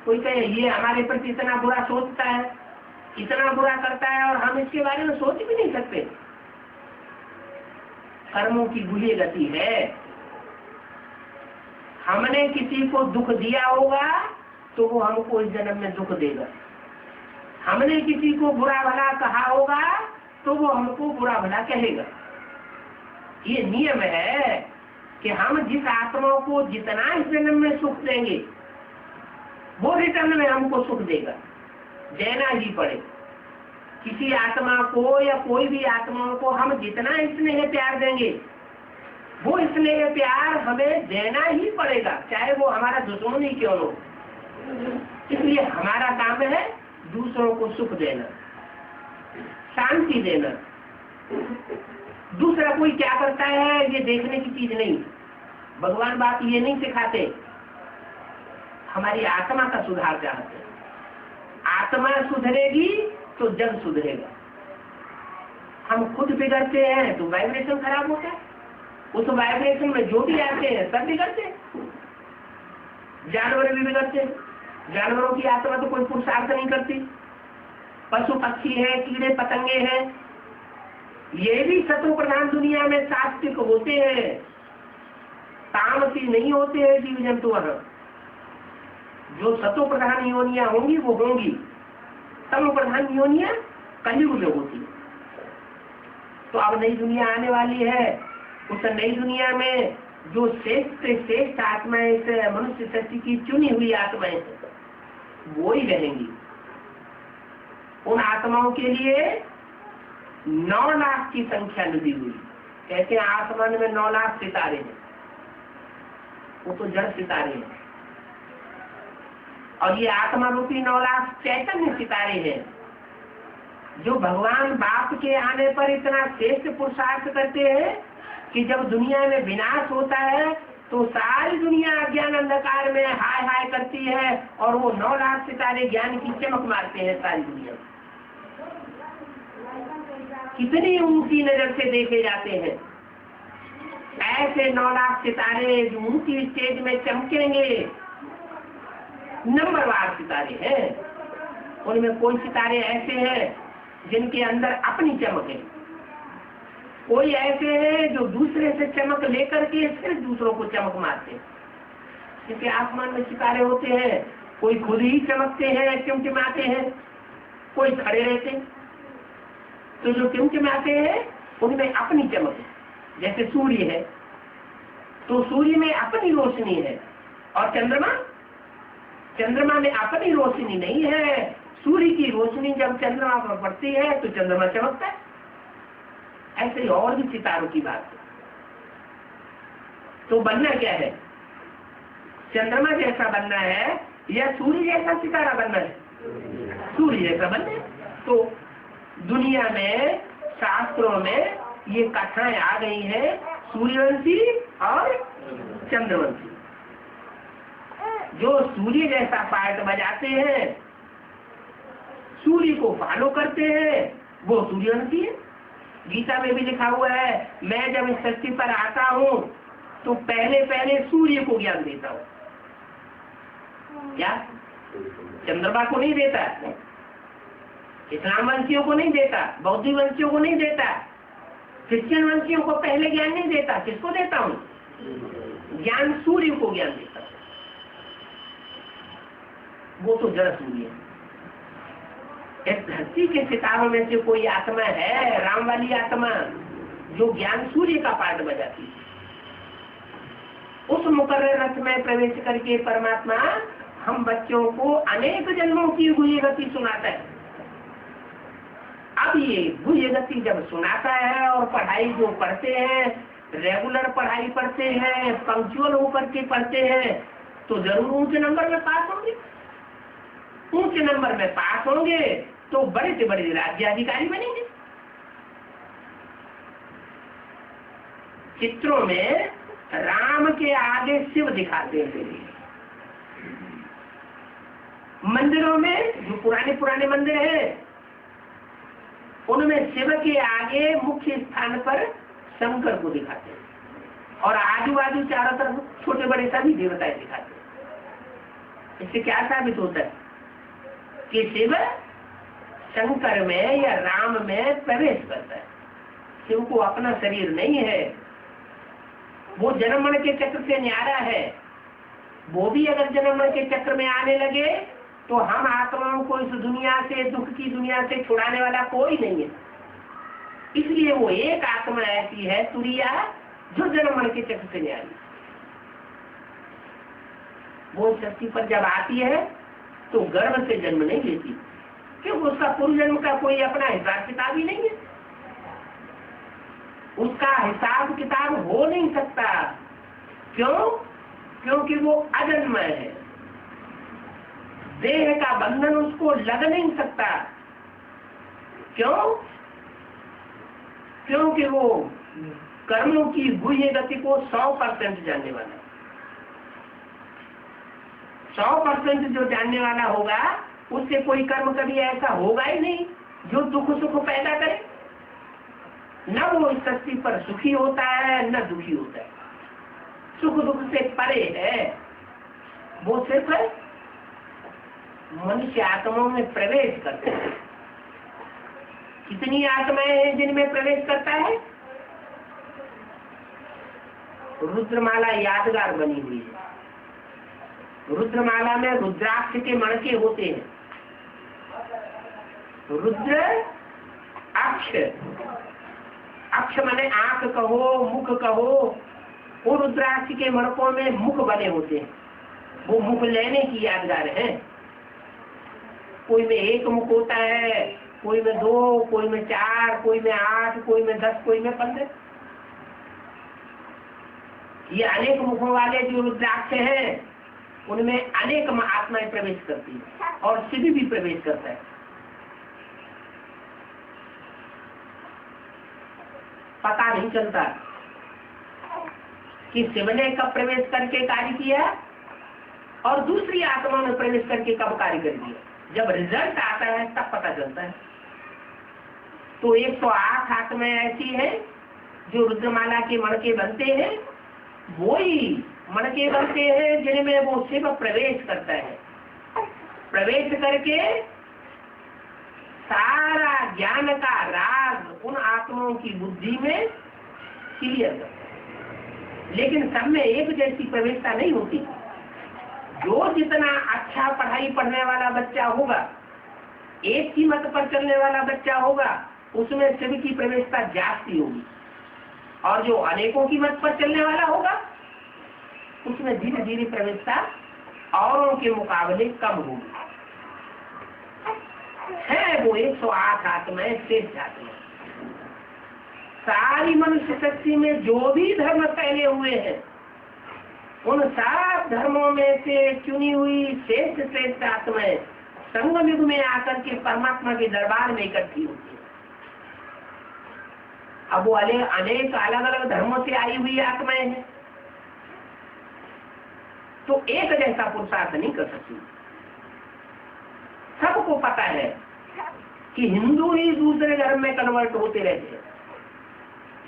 कोई कहे ये हमारे प्रति इतना बुरा सोचता है, इतना बुरा करता है और हम इसके बारे में सोच भी नहीं सकते। कर्मों की बुरी गति है। हमने किसी को दुख दिया होगा तो वो हमको इस जन्म में दुख देगा। हमने किसी को बुरा भला कहा होगा तो वो हमको बुरा भला कहेगा। ये नियम है कि हम जिस आत्मा को जितना इस जन्म में सुख देंगे वो रिटर्न में हमको सुख देगा, देना ही पड़े। किसी आत्मा को या कोई भी आत्माओं को हम जितना स्नेह प्यार देंगे वो स्नेह प्यार हमें देना ही पड़ेगा, चाहे वो हमारा दुश्मन ही क्यों हो। इसलिए हमारा काम है दूसरों को सुख देना, शांति देना। दूसरा कोई क्या करता है ये देखने की चीज नहीं। भगवान बात ये नहीं सिखाते, हमारी आत्मा का सुधार चाहते हैं। आत्मा सुधरेगी तो जग सुधरेगा। हम खुद बिगड़ते हैं तो वाइब्रेशन खराब होता है, उस वाइब्रेशन में जो भी आते हैं सब बिगड़ते हैं। जानवर भी बिगड़ते हैं, जानवरों की आत्मा तो कोई पुरुषार्थ नहीं करती। पशु पक्षी है, कीड़े पतंगे हैं, ये भी सतो प्रधान दुनिया में सात्विक होते हैं, तामसी नहीं होते हैं जीव जंतु। जो सतो प्रधान योनियां होंगी वो होंगी, तम प्रधान योनियां कलयुग में होती है। तो अब नई दुनिया आने वाली है, उस नई दुनिया में जो श्रेष्ठ आत्माएं इस मनुष्य शक्ति की चुनी हुई आत्माएं वो ही रहेंगी। उन आत्माओं के लिए 9 लाख की संख्या निधि हुई। कहते हैं आसमान में 9 लाख सितारे हैं, वो तो जड़ सितारे हैं। और ये आत्मा रूपी 9 लाख चैतन्य सितारे हैं जो भगवान बाप के आने पर इतना श्रेष्ठ पुरुषार्थ करते हैं कि जब दुनिया में विनाश होता है तो सारी दुनिया अज्ञान अंधकार में हाय हाय करती है और वो 9 लाख सितारे ज्ञान की चमक मारते हैं सारी दुनिया। कितनी ऊंची नजर से देखे जाते हैं ऐसे 9 लाख सितारे जो ऊंची स्टेज में चमकेंगे। नंबरवार सितारे हैं, उनमें कोई सितारे ऐसे हैं जिनके अंदर अपनी चमक है, कोई ऐसे हैं जो दूसरे से चमक लेकर के फिर दूसरों को चमक मारते हैं। क्योंकि आसमान में सितारे होते हैं, कोई खुद ही चमकते हैं, टिमटिमाते हैं, कोई खड़े रहते हैं। तो जो टिमटिमाते हैं उनमें अपनी चमक है। जैसे सूर्य है तो सूर्य में अपनी रोशनी है, और चंद्रमा में अपनी रोशनी नहीं है। सूर्य की रोशनी जब चंद्रमा पर पड़ती है तो चंद्रमा चमकता है। ऐसे ही और भी सितारों की बात है। तो बनना क्या है? चंद्रमा जैसा बनना है या सूर्य जैसा सितारा बनना है? सूर्य जैसा बनना है। तो दुनिया में शास्त्रों में ये कथाएं आ गई हैं, सूर्यवंशी और चंद्रवंशी। जो सूर्य जैसा पार्ट बजाते हैं, सूर्य को फॉलो करते हैं, वो सूर्यवंशी है। गीता में भी लिखा हुआ है, मैं जब इस सृष्टि पर आता हूँ तो पहले पहले सूर्य को ज्ञान देता हूँ। क्या चंद्रमा को नहीं देता, इस्लाम वंशियों को नहीं देता, बौद्ध वंशियों को नहीं देता, क्रिश्चियन वंशियों को पहले ज्ञान नहीं देता। किसको देता हूँ? ज्ञान सूर्य को ज्ञान देता हूँ। वो तो जड़ सूर्य है। इस धरती के सितारों में से कोई आत्मा है, राम वाली आत्मा, जो ज्ञान सूर्य का पाठ बजाती है। उस मुकर्रर रथ में प्रवेश करके परमात्मा हम बच्चों को अनेक जन्मों की गुह्य गति सुनाता है। अब ये गुह्य गति जब सुनाता है और पढ़ाई जो पढ़ते हैं, रेगुलर पढ़ाई पढ़ते हैं, पंक्चुअल होकर के पढ़ते हैं, तो जरूर ऊंचे नंबर में पास होंगे। ऊंचे नंबर में पास होंगे तो बड़े से बड़े राज्याधिकारी बनेंगे। चित्रों में राम के आगे शिव दिखाते हैं। मंदिरों में जो पुराने पुराने मंदिर हैं, उनमें शिव के आगे मुख्य स्थान पर शंकर को दिखाते हैं और आजू बाजू चारों तरफ छोटे बड़े सभी देवताएं दिखाते हैं। इससे क्या साबित होता है कि शिव शंकर में या राम में प्रवेश करता है। शिव को अपना शरीर नहीं है, वो जन्म मरण के चक्र से न्यारा है। वो भी अगर जन्म मरण के चक्र में आने लगे तो हम आत्माओं को इस दुनिया से, दुख की दुनिया से छुड़ाने वाला कोई नहीं है। इसलिए वो एक आत्मा ऐसी है तुरिया, जो जन्म मरण के चक्र से न्यारी। वो शक्ति पर जब आती है तो गर्भ से जन्म नहीं लेती, क्योंकि उसका पूर्व जन्म का कोई अपना हिसाब किताब ही नहीं है। उसका हिसाब किताब हो नहीं सकता। क्यों? क्योंकि वो अजन्म है। देह का बंधन उसको लग नहीं सकता। क्यों? क्योंकि वो कर्मों की गुह्य गति को 100% जानने वाला है। 100% जो जानने वाला होगा, उससे कोई कर्म कभी ऐसा होगा ही नहीं जो दुख सुख पैदा करे। न वो इस सृष्टि पर सुखी होता है, न दुखी होता है। सुख दुख से परे है। वो सिर्फ मनुष्य आत्माओं में प्रवेश करते हैं। कितनी आत्माएं हैं जिनमें प्रवेश करता है? रुद्रमाला यादगार बनी हुई है। रुद्रमाला में रुद्राक्ष के मणके होते हैं। रुद्र अक्ष, अक्ष माने आंख कहो, मुख कहो, वो रुद्राक्ष के मणकों में मुख बने होते हैं। वो मुख लेने की यादगार है। कोई में 1 मुख होता है, कोई में 2, कोई में 4, कोई में 8, कोई में 10, कोई में 15। ये अनेक मुखों वाले जो रुद्राक्ष हैं, उनमें अनेक आत्माएं प्रवेश करती है और शिव भी प्रवेश करता है। पता नहीं चलता कि शिव ने कब प्रवेश करके कार्य किया और दूसरी आत्मा ने प्रवेश करके कब कार्य कर दिया। जब रिजल्ट आता है तब पता चलता है। तो 108 आत्माएं ऐसी हैं जो रुद्रमाला के मणके बनते हैं। वही मणके बनते हैं जिनमें वो शिव प्रवेश करता है। प्रवेश करके सारा ज्ञान का राज उन आत्माओं की बुद्धि में क्लियर करता है। लेकिन सब में एक जैसी प्रवेशता नहीं होती। जो जितना अच्छा पढ़ाई पढ़ने वाला बच्चा होगा, एक ही मत पर चलने वाला बच्चा होगा, उसमें शिव की प्रवेशता जास्ती होगी। और जो अनेकों की मत पर चलने वाला होगा, उसमें धीरे धीरे प्रवेशता औरों के मुकाबले कम होगी। है वो 108 आत्माएं शेष आत्माएं। सारी मनुष्य शक्ति में जो भी धर्म फैले हुए हैं, उन सब धर्मों में से चुनी हुई श्रेष्ठ आत्माएं संगम युग में आकर के परमात्मा के दरबार में इकट्ठी होती है। अब वो अनेक अलग अलग धर्मों से आई हुई आत्माएं हैं, तो एक जैसा पुरुषार्थ नहीं कर सकती। सबको पता है कि हिंदू ही दूसरे धर्म में कन्वर्ट होते रहते हैं।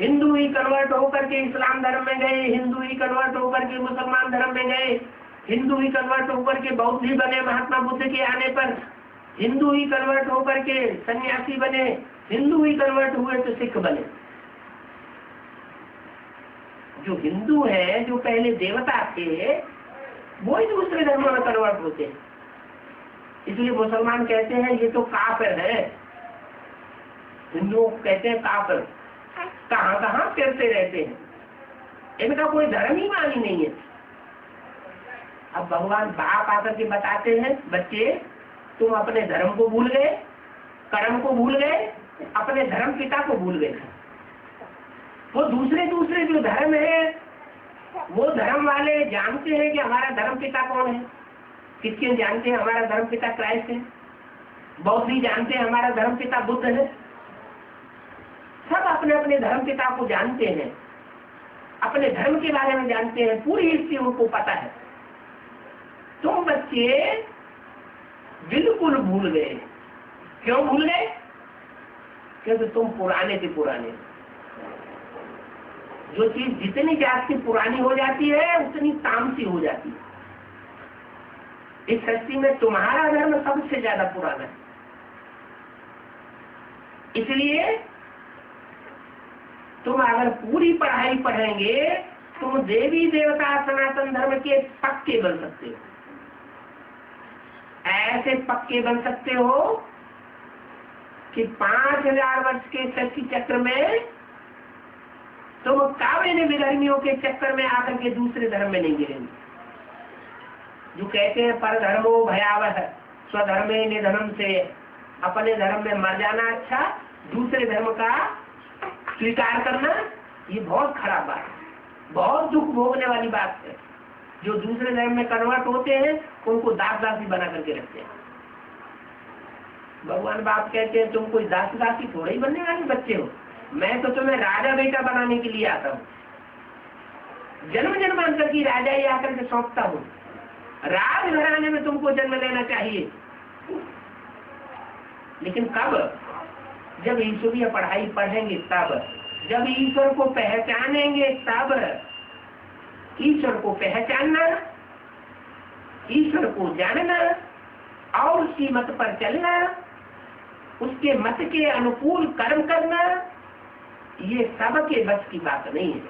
हिंदू ही कन्वर्ट होकर के इस्लाम धर्म में गए, हिंदू ही कन्वर्ट होकर के मुसलमान धर्म में गए, हिंदू ही कन्वर्ट होकर के बौद्ध ही बने महात्मा बुद्ध के आने पर, हिंदू ही कन्वर्ट होकर के सन्यासी बने, हिंदू ही कन्वर्ट हुए तो सिख बने। जो हिंदू है, जो पहले देवता थे, वो ही दूसरे धर्मों में कन्वर्ट होते हैं। इसलिए मुसलमान कहते हैं ये तो काफिर है, हिंदुओं कहते हैं काफिर, कहाँ कहाँ फिरते रहते हैं, इनका कोई धर्म ही मानी नहीं है। अब भगवान बाप आकर के बताते हैं, बच्चे तुम अपने धर्म को भूल गए, कर्म को भूल गए, अपने धर्म पिता को भूल गए। वो दूसरे दूसरे जो धर्म है, वो धर्म वाले जानते हैं कि हमारा धर्म पिता कौन है। क्रिश्चियन जानते हैं हमारा धर्म पिता क्राइस्ट है, बौद्ध जानते हैं हमारा धर्म पिता बुद्ध है। सब अपने अपने धर्म पिता को जानते हैं, अपने धर्म के बारे में जानते हैं, पूरी हिस्ट्री उनको पता है। तुम बच्चे बिल्कुल भूल गए। क्यों भूल गए? क्योंकि तुम पुराने से पुराने। जो चीज जितनी जाति पुरानी हो जाती है उतनी तामसी हो जाती है। इस सृष्टि में तुम्हारा धर्म सबसे ज्यादा पुराना है। इसलिए तुम अगर पूरी पढ़ाई पढ़ेंगे, तुम देवी देवता सनातन धर्म के पक्के बन सकते हो। ऐसे पक्के बन सकते हो कि 5000 वर्ष के सृष्टि चक्र में तुम काव्य विधर्मियों के चक्कर में आकर के दूसरे धर्म में नहीं गिरेंगे। जो कहते हैं पर धर्मो भयावह स्वधर्मे निधनम, से अपने धर्म में मर जाना अच्छा, दूसरे धर्म का स्वीकार करना ये बहुत खराब बात है, बहुत दुख भोगने वाली बात है। जो दूसरे धर्म में कन्वर्ट होते हैं उनको दास दासी बना करके रखते हैं। भगवान बाप कहते हैं तुम कोई दास दासी थोड़े ही बनने वाले बच्चे हो, मैं तो तुम्हें राजा बेटा बनाने के लिए आता हूँ। जन्म जन्मांतर की राजा ही आकर के सौंपता हूँ। राज घराने में तुमको जन्म लेना चाहिए, लेकिन कब? जब ईश्वरीय पढ़ाई पढ़ेंगे तब, जब ईश्वर को पहचानेंगे तब। ईश्वर को पहचानना, ईश्वर को जानना और उसकी मत पर चलना, उसके मत के अनुकूल कर्म करना, ये सबके बस की बात नहीं है।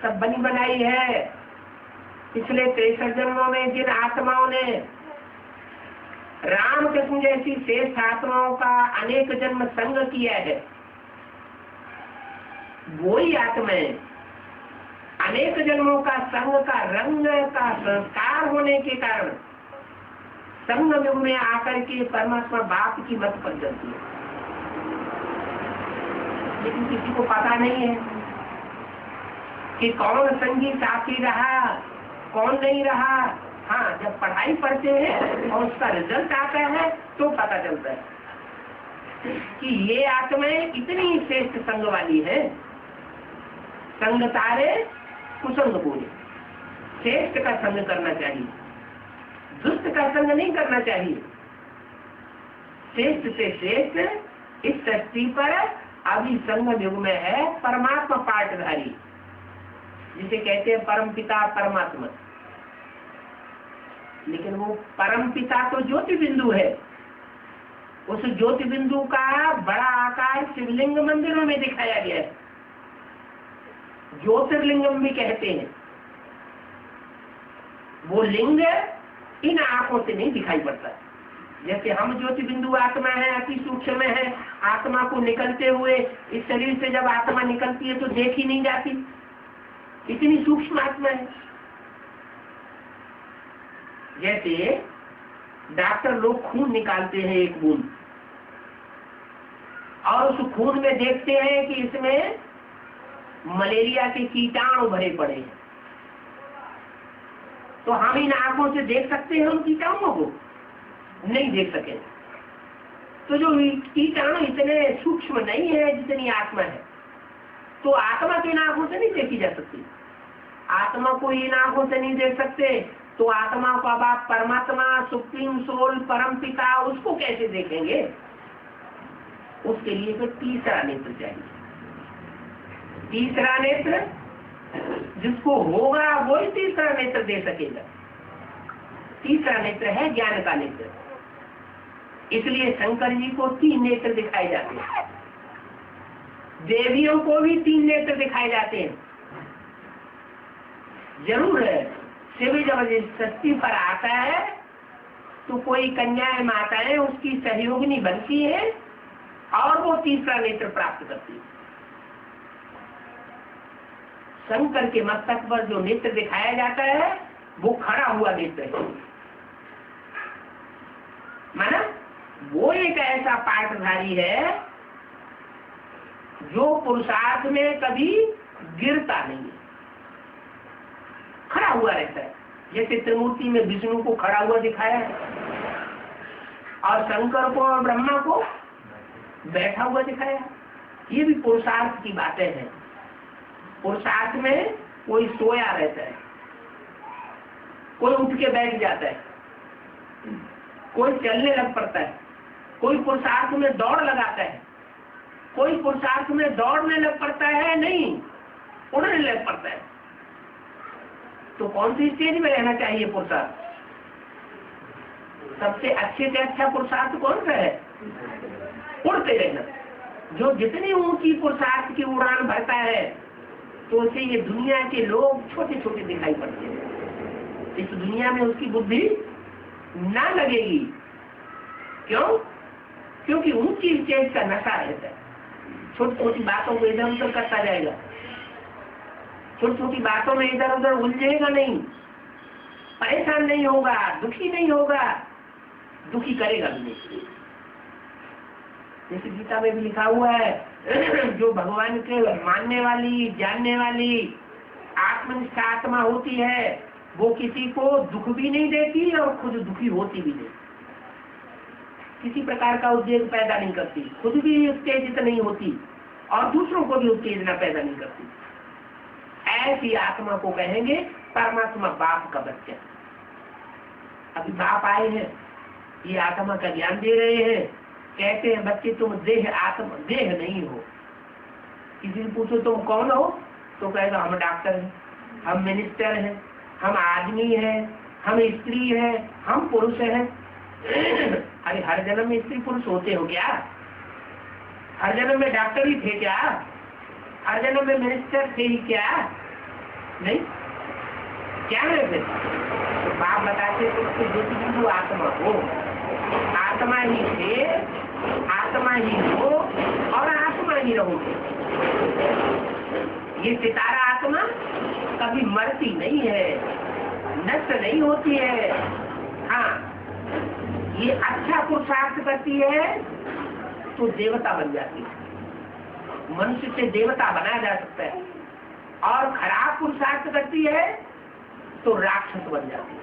सब बनी बनाई है। पिछले 63 जन्मों में जिन आत्माओं ने रामकृष्ण जैसी श्रेष्ठ आत्माओं का अनेक जन्म संग किया है, वही आत्माएं अनेक जन्मों का संग का रंग का संस्कार होने के कारण संग युग में आकर के परमात्मा बाप की मत पर चलती है। लेकिन किसी को पता नहीं है कि कौन संगी साथी रहा, कौन नहीं रहा। हाँ, जब पढ़ाई पढ़ते हैं और उसका रिजल्ट आता है तो पता चलता है कि ये आत्माएं इतनी श्रेष्ठ संग वाली है। संग तारे कुसंग बोले, श्रेष्ठ का संग करना चाहिए, दुष्ट का संग नहीं करना चाहिए। श्रेष्ठ से श्रेष्ठ इस सृष्टि पर अभी संग युग में है परमात्मा पाठधारी, जिसे कहते हैं परम पिता परमात्मा। लेकिन वो परम पिता तो ज्योति बिंदु है। उस ज्योति बिंदु का बड़ा आकार शिवलिंग मंदिरों में दिखाया गया है, ज्योतिर्लिंगम भी कहते हैं। वो लिंग इन आंखों से नहीं दिखाई पड़ता। जैसे हम ज्योति बिंदु आत्मा है, अति सूक्ष्म है, आत्मा को निकलते हुए इस शरीर से जब आत्मा निकलती है तो देखी नहीं जाती, इतनी सूक्ष्म आत्मा है। जैसे डॉक्टर लोग खून निकालते हैं एक बूंद, और उस खून में देखते हैं कि इसमें मलेरिया के कीटाणु भरे पड़े हैं, तो हम इन आंखों से देख सकते हैं उन कीटाणुओं को? नहीं देख सके। तो जो कीटाणु इतने सूक्ष्म नहीं है जितनी आत्मा है, तो आत्मा तो इन आंखों से नहीं देखी जा सकती। आत्मा को इन आंखों से नहीं देख सकते तो आत्मा को अब आप परमात्मा, सुप्रीम सोल, परम पिता, उसको कैसे देखेंगे? उसके लिए फिर तीसरा नेत्र चाहिए। तीसरा नेत्र जिसको होगा वो ही तीसरा नेत्र दे सकेगा। तीसरा नेत्र है ज्ञान का नेत्र। इसलिए शंकर जी को 3 नेत्र दिखाए जाते हैं, देवियों को भी 3 नेत्र दिखाए जाते हैं। जरूर है, शिव जब सृष्टि पर आता है तो कोई कन्याएं माताएं उसकी सहयोगिनी बनती है और वो तीसरा नेत्र प्राप्त करती है। शंकर के मस्तक पर जो नेत्र दिखाया जाता है वो खड़ा हुआ नेत्र है, माना वो एक ऐसा पाठधारी है जो पुरुषार्थ में कभी गिरता नहीं है, खड़ा हुआ रहता है। जैसे त्रिमूर्ति में विष्णु को खड़ा हुआ दिखाया है और शंकर को और ब्रह्मा को बैठा हुआ दिखाया। ये भी पुरुषार्थ की बातें हैं। पुरुषार्थ में कोई सोया रहता है, कोई उठ के बैठ जाता है, कोई चलने लग पड़ता है, कोई पुरुषार्थ में दौड़ लगाता है, कोई पुरुषार्थ में दौड़ने लग पड़ता है, नहीं उड़ने लग पड़ता है। तो कौन सी स्टेज में रहना चाहिए पुरुषार्थ? सबसे अच्छे से अच्छा पुरुषार्थ कौन सा है? उड़ते रहना। जो जितनी ऊंची पुरुषार्थ की उड़ान भरता है तो उसे ये दुनिया के लोग छोटे छोटे दिखाई पड़ते हैं। इस दुनिया में उसकी बुद्धि ना लगेगी। क्यों? क्योंकि ऊंची स्टेज का नशा रहता है। छोटी छोटी बातों को इधर उधर करता जाएगा, छोटी छोटी बातों में इधर उधर उलझेगा नहीं, परेशान नहीं होगा, दुखी नहीं होगा, दुखी करेगा भी नहीं। जैसे गीता में भी लिखा हुआ है, जो भगवान के मानने वाली जानने वाली आत्मनिष्ठ आत्मा होती है वो किसी को दुख भी नहीं देती और खुद दुखी होती भी नहीं, किसी प्रकार का उद्वेग पैदा नहीं करती, खुद भी उत्तेजित नहीं होती और दूसरों को भी उत्तेजना पैदा नहीं करती। ऐसी आत्मा को कहेंगे परमात्मा बाप का बच्चा। अभी बाप आए हैं, ये आत्मा का ज्ञान दे रहे हैं, कहते हैं बच्चे तुम देह आत्मा देह नहीं हो। किसी से पूछो तुम कौन हो तो कहेगा हम डॉक्टर हैं, हम मिनिस्टर हैं, हम आदमी हैं, हम स्त्री हैं, हम पुरुष हैं। अरे हर जन्म में स्त्री पुरुष होते हो क्या? हर जन्म में डॉक्टर ही थे क्या? हर जन्म में मिनिस्टर थे ही क्या? नहीं, क्या है फिर? तो बाप बताते तो जो आत्मा हो, आत्मा ही थे, आत्मा ही हो और आत्मा ही रहोगे। ये सितारा आत्मा कभी मरती नहीं है, नष्ट नहीं होती है। हाँ, ये अच्छा पुरुषार्थ करती है तो देवता बन जाती है, मनुष्य से देवता बनाया जा सकता है, और खराब पुरुषार्थ करती है तो राक्षस बन जाती है।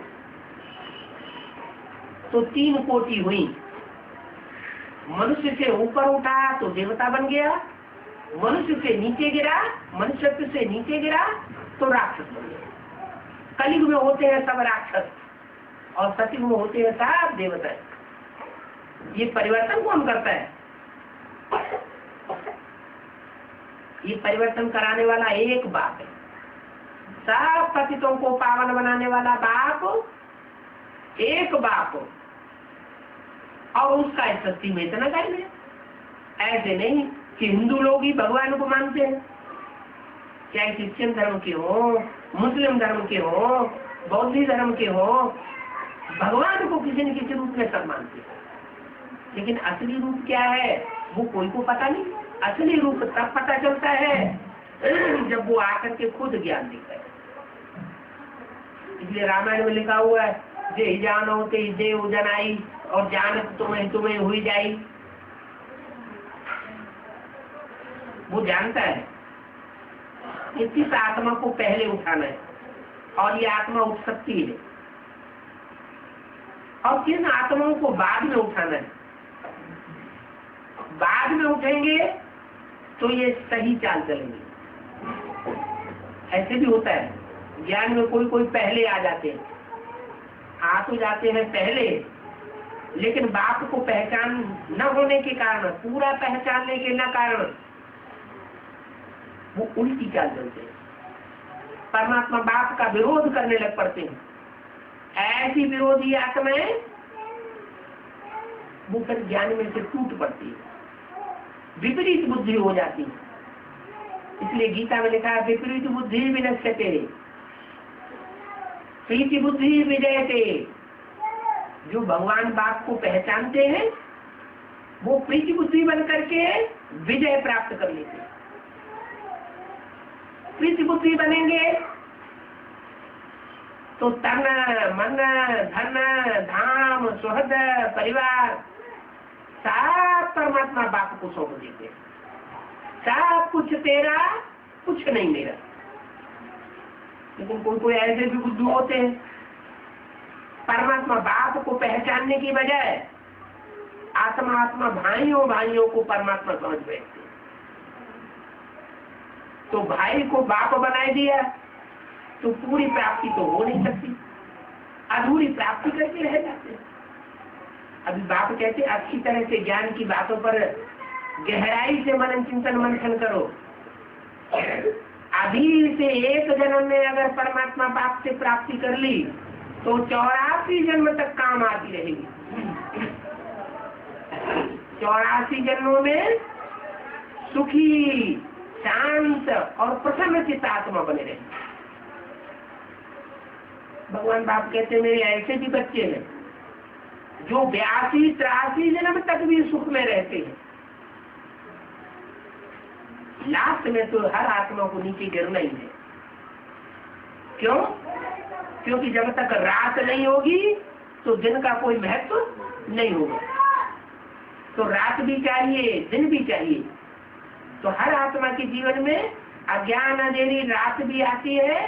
तो 3 कोटि हुई। मनुष्य से ऊपर उठा तो देवता बन गया, मनुष्य से नीचे गिरा, मनुष्यत्व से नीचे गिरा तो राक्षस बन गया। कलयुग में होते हैं सब राक्षस और सतयुग में होते हैं सब देवता। ये परिवर्तन कौन करता है? ये परिवर्तन कराने वाला एक बाप है। सब पतितों को पावन बनाने वाला बाप एक बाप, और उसका सृष्टि में इतना टाइम है। ऐसे नहीं कि हिंदू लोग ही भगवान को मानते हैं, चाहे क्रिश्चियन धर्म के हो, मुस्लिम धर्म के हो, बौद्ध धर्म के हो, भगवान को किसी न किसी रूप में सब मानते हैं। लेकिन असली रूप क्या है वो कोई को पता नहीं। असली रूप तब पता चलता है जब वो आकर के खुद ज्ञान देता है। इसलिए रामायण में लिखा हुआ है, जे जानो ते जे उजनाई और जानत तुम्हें हुई जाई। वो जानता है कि किस आत्मा को पहले उठाना है और ये आत्मा उठ सकती है, और किन आत्माओं को बाद में उठाना है। बाद में उठेंगे तो ये सही चाल चलेंगे। ऐसे भी होता है ज्ञान में, कोई कोई पहले आ जाते हैं, आ तो जाते हैं पहले, लेकिन बाप को पहचान न होने के कारण, पूरा पहचानने के न कारण वो उल्टी चाल चलते हैं, परमात्मा बाप का विरोध करने लग पड़ते हैं। ऐसी विरोधी आत्माएं वो फिर ज्ञान में से टूट पड़ती है, विपरीत बुद्धि हो जाती है। इसलिए गीता में लिखा है विपरीत बुद्धि विनश्यते प्रीति बुद्धि विजयते। जो भगवान बाप को पहचानते हैं वो प्रीति बुद्धि बन करके विजय प्राप्त कर लेते हैं। प्रीति बुद्धि बनेंगे तो तन मन धन धाम सुहृद परिवार सब परमात्मा बाप को सौंप देते हैं। सब कुछ तेरा, कुछ नहीं मेरा। लेकिन कोई कोई ऐसे भी बुद्धू होते हैं, परमात्मा बाप को पहचानने की बजाय आत्मा आत्मा भाइयों भाइयों को परमात्मा समझ बैठते। तो भाई को बाप बनाए दिया तो पूरी प्राप्ति तो हो नहीं सकती, अधूरी प्राप्ति करके रह जाते। अभी बाप कहते अच्छी तरह से ज्ञान की बातों पर गहराई से मनन चिंतन मंथन करो। अभी से एक जन्म में अगर परमात्मा बाप से प्राप्ति कर ली तो 84 जन्म तक काम आती रहेगी। 84 जन्मों में सुखी, शांत और प्रसन्न चित्त आत्मा बने रहेगी। भगवान बाप कहते मेरे ऐसे भी बच्चे हैं जो 82-83 जन्म तक भी सुख में रहते हैं। लास्ट में तो हर आत्मा को नीचे गिरना ही है। क्यों? क्योंकि जब तक रात नहीं होगी तो दिन का कोई महत्व नहीं होगा। तो रात भी चाहिए, दिन भी चाहिए। तो हर आत्मा के जीवन में अज्ञान अंधेरी रात भी आती है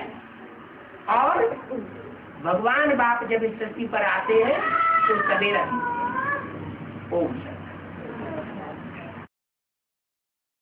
और भगवान बाप जब इस धरती पर आते हैं तो सवेरा। ओम शांति।